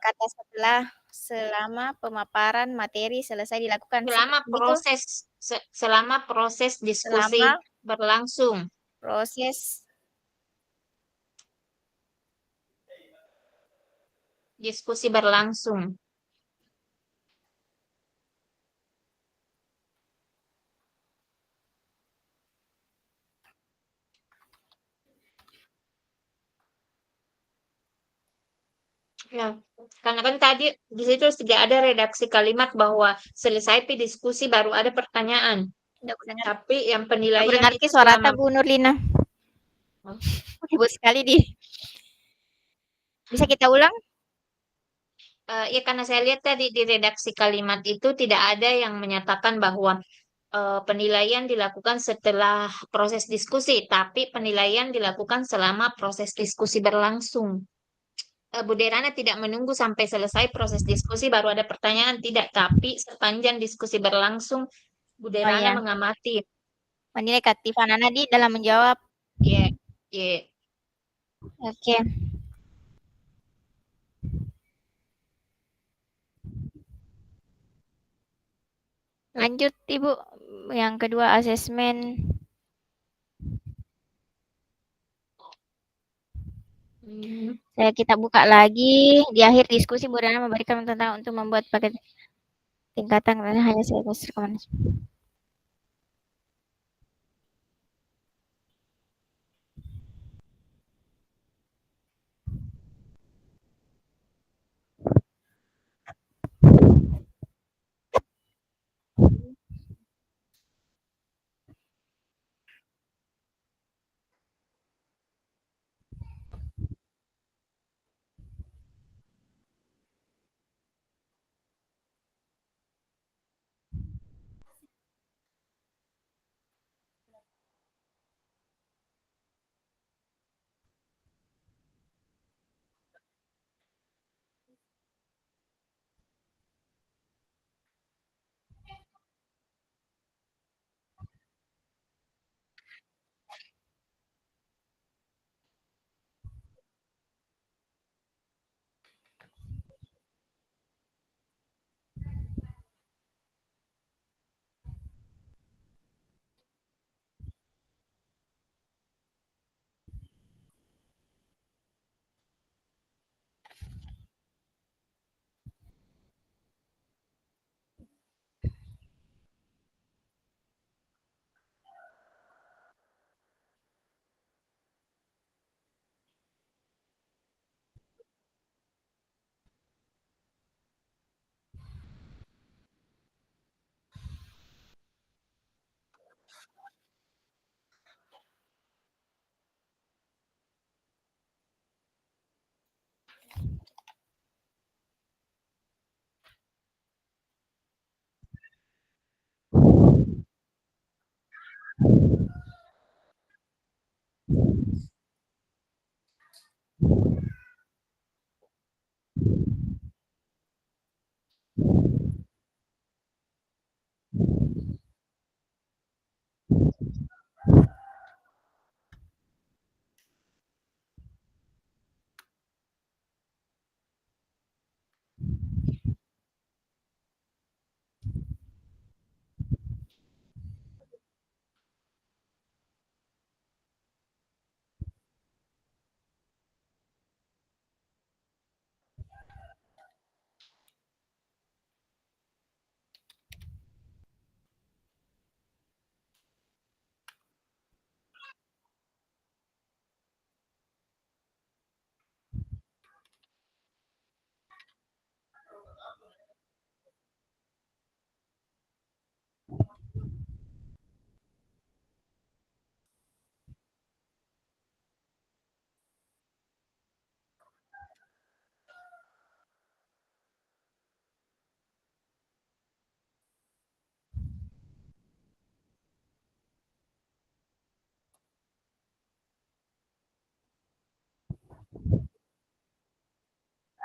kata setelah selama pemaparan materi selesai dilakukan. selama Itu selama proses diskusi selama berlangsung. proses Diskusi berlangsung. Ya, karena kan tadi di situ tidak ada redaksi kalimat bahwa selesai diskusi baru ada pertanyaan. tidak aku dengar. Tapi yang Aku penilaian dengar itu suara selama Bu Nurlina. Heboh sekali di. Bisa kita ulang? ya karena saya lihat tadi di redaksi kalimat itu tidak ada yang menyatakan bahwa penilaian dilakukan setelah proses diskusi, tapi penilaian dilakukan selama proses diskusi berlangsung. Bu Derana tidak menunggu sampai selesai proses diskusi baru ada pertanyaan, tidak. Tapi sepanjang diskusi berlangsung, Bu Oh Derana iya, mengamati. menilai keaktifan Nana di dalam menjawab. Ya, ya. Oke. Lanjut Ibu, yang kedua asesmen. Hmm. Kita buka lagi di akhir diskusi Bu Dana memberikan tentang untuk membuat paket tingkatan hanya saya rekaman.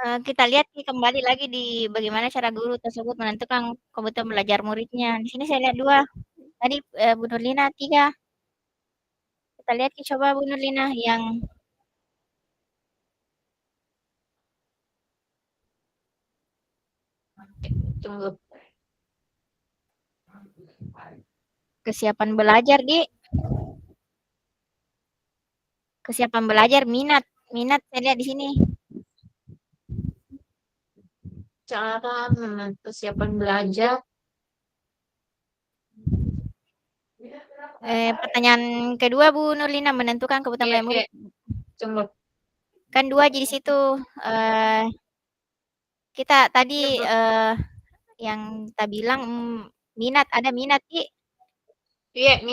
Kita lihat kembali lagi di bagaimana cara guru tersebut menentukan kebutuhan belajar muridnya. Di sini saya lihat 2, tadi, Bu Nurlina 3. Kita lihat coba Bu Nurlina yang Tunggu. kesiapan belajar, Dik. Kesiapan belajar, minat saya lihat di sini. Cara persiapan belajar. Pertanyaan kedua Bu Nurlina, menentukan kebutuhan Iya, belajar murid. Tunggu. Kan 2 jadi situ, kita tadi, yang kita bilang, minat, ada minat, Dik. Iya,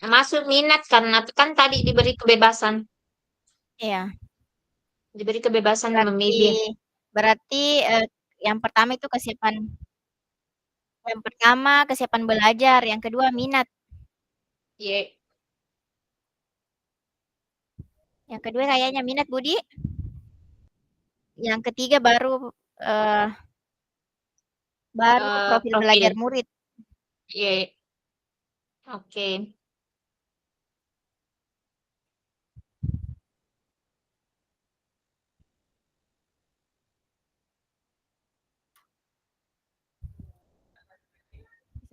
masuk minat karena kan tadi diberi kebebasan. Iya. Diberi kebebasan memilih. Berarti, yang pertama itu kesiapan belajar, yang kedua minat, Iya. yang kedua kayaknya minat, Budi. Yang ketiga baru, profil belajar murid. Iya. Oke.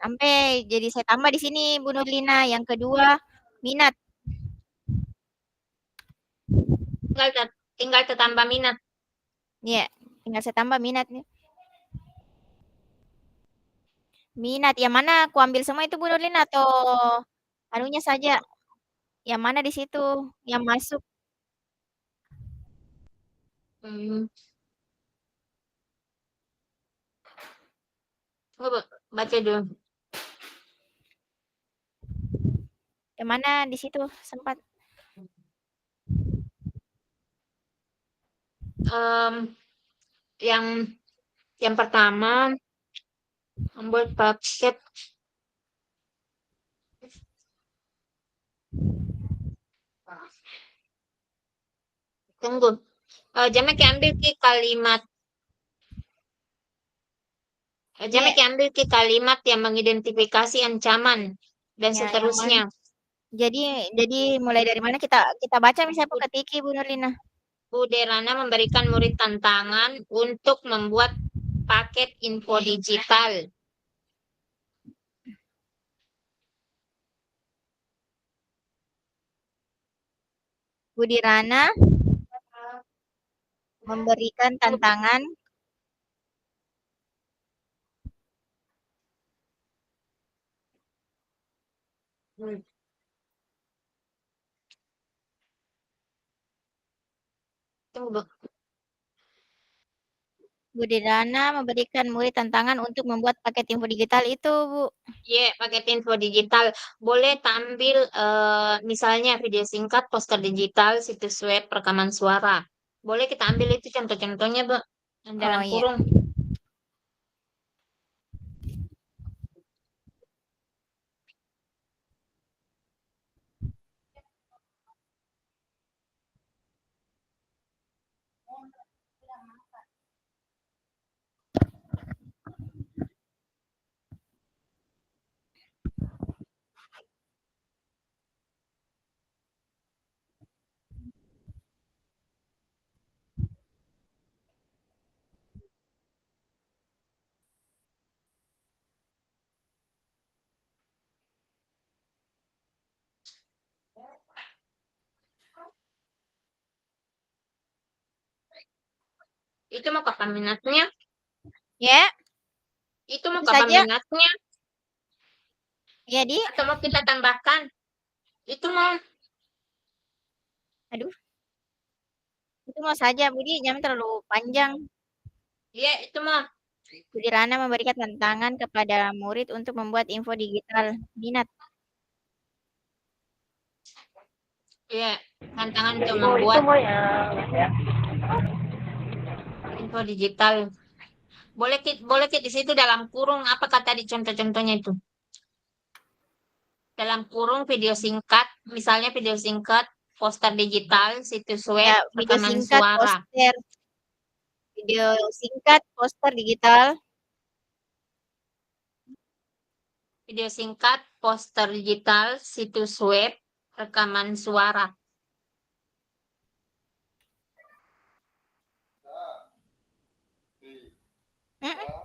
Sampai jadi saya tambah di sini Bu Nurlina, yang kedua minat. Tinggal tambah minat. Iya, tinggal saya tambah minat nih. Minat yang mana aku ambil semua itu Bu Nurlina atau anunya saja? Yang mana di situ yang masuk? Hmm. Tunggu, baca dulu. Yang mana di situ sempat? Yang pertama membuat paket. Tunggu. Jamek ambil ke kalimat. Jamek ambil ke kalimat yang mengidentifikasi ancaman dan Ya, seterusnya. Jadi mulai dari mana kita baca misalnya aku ketiki Bu Nurlina. Bu Derana memberikan murid tantangan untuk membuat paket info digital. Bu Dirana memberikan tantangan Tunggu. Bu Dirana memberikan murid tantangan untuk membuat paket info digital itu, Bu. Iya, paket info digital. Boleh tampil misalnya video singkat, poster digital, situs web, rekaman suara. Boleh kita ambil itu contoh-contohnya, Bu. Yang dalam Oh, iya. kurung. Itu mau kapan minatnya? Ya, Itu mau itu kapan saja. minatnya? Ya, Di. Atau mau kita tambahkan? Itu mau. Aduh. Itu mau saja, Budi, jangan terlalu panjang. Iya, itu mau. Bu Dirana memberikan tantangan kepada murid untuk membuat info digital minat. Iya, tantangan untuk membuat info digital. Boleh di situ dalam kurung apa kata di contoh-contohnya itu? Dalam kurung video singkat, misalnya video singkat, poster digital, situs web, Ya, video rekaman singkat, suara. video singkat, poster digital, Video singkat, poster digital, situs web, rekaman suara. mm,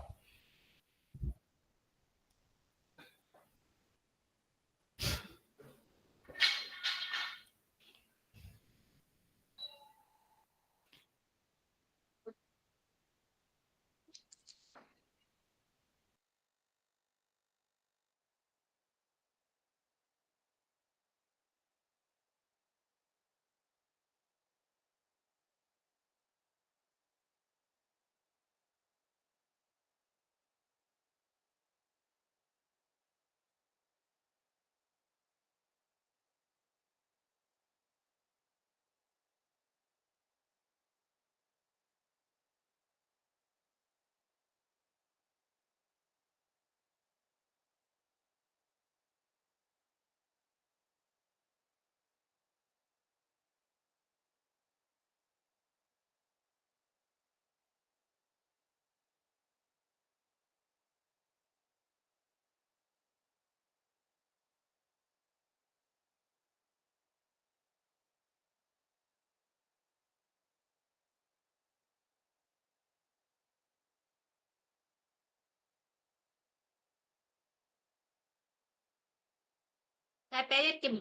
Saya pilih tim.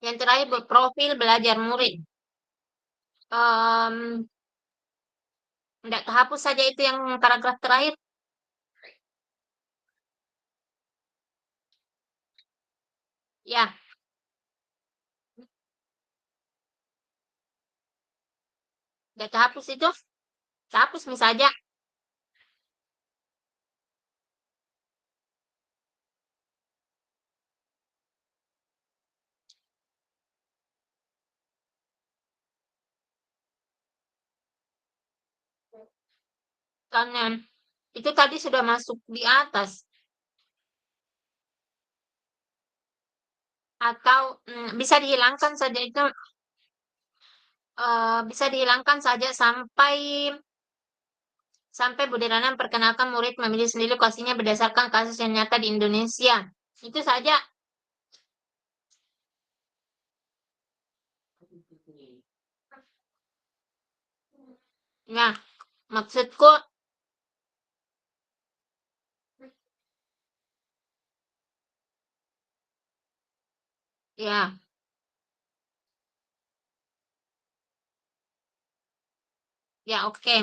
Yang terakhir berprofil belajar murid. Enggak kehapus saja itu yang paragraf terakhir. Ya, enggak kehapus itu. Hapus saja. Karena itu tadi sudah masuk di atas. Atau bisa dihilangkan saja itu. Bisa dihilangkan saja sampai Bu Dirana memperkenalkan murid memilih sendiri lokasinya berdasarkan kasus yang nyata di Indonesia. Itu saja. Nah, maksudku ya, ya oke.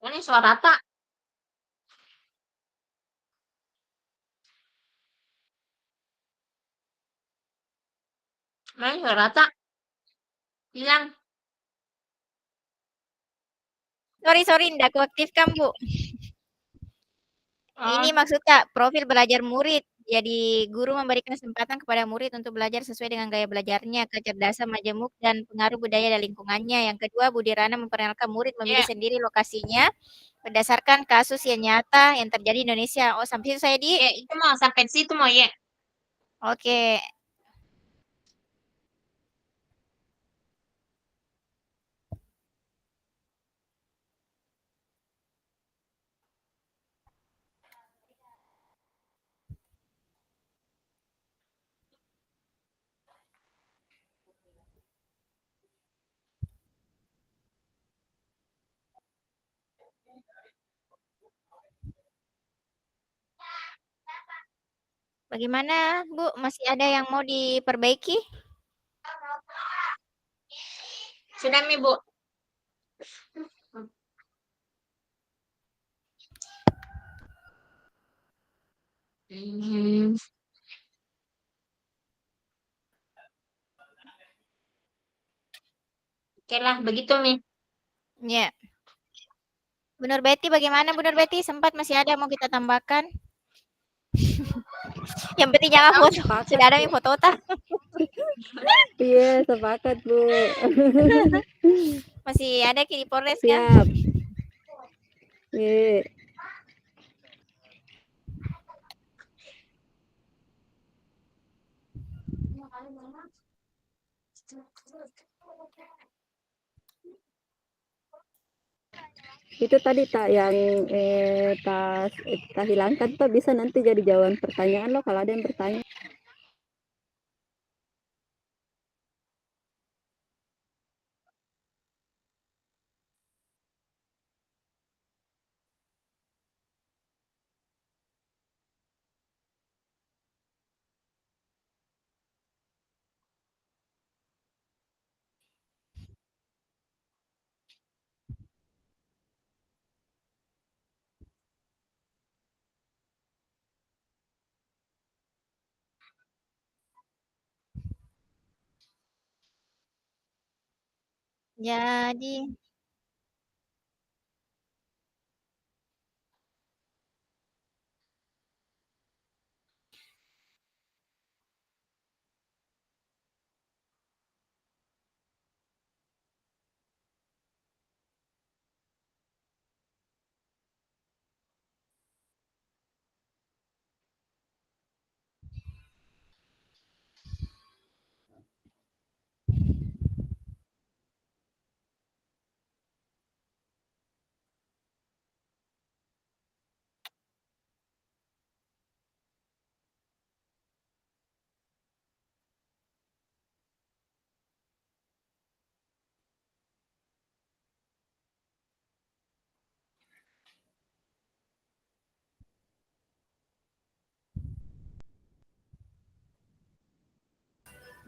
Ini suara tak? Ini suara tak? Hilang. sorry, ndak aku aktifkan, Bu. Ini Oh, maksudnya profil belajar murid. Jadi guru memberikan kesempatan kepada murid untuk belajar sesuai dengan gaya belajarnya, kecerdasan majemuk dan pengaruh budaya dan lingkungannya. Yang kedua, Bu Dirana memperkenalkan murid memilih ya, sendiri lokasinya berdasarkan kasus yang nyata yang terjadi di Indonesia. Oh, sampai situ saya di. ya itu mau sampai situ mau ya. Oke. Bagaimana, Bu? Masih ada yang mau diperbaiki? Sudah, Mi, Bu. Hmm, oke lah, begitu, Mi. Ya. Bu Nur Betty bagaimana, Bu Nur Betty? Sempat masih ada mau kita tambahkan? Yang penting jangan foto. Sepakat, Sudah ada Bu. Mi foto tak? Iya, sepakat, Bu. Masih ada di Polres kan? Siap. Iya. Itu tadi tak yang tak hilangkan tuh bisa nanti jadi jawaban pertanyaan lo kalau ada yang bertanya. Jadi,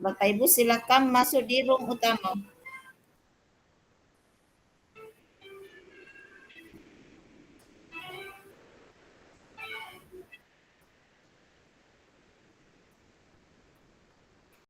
Bapak Ibu silakan masuk di room utama.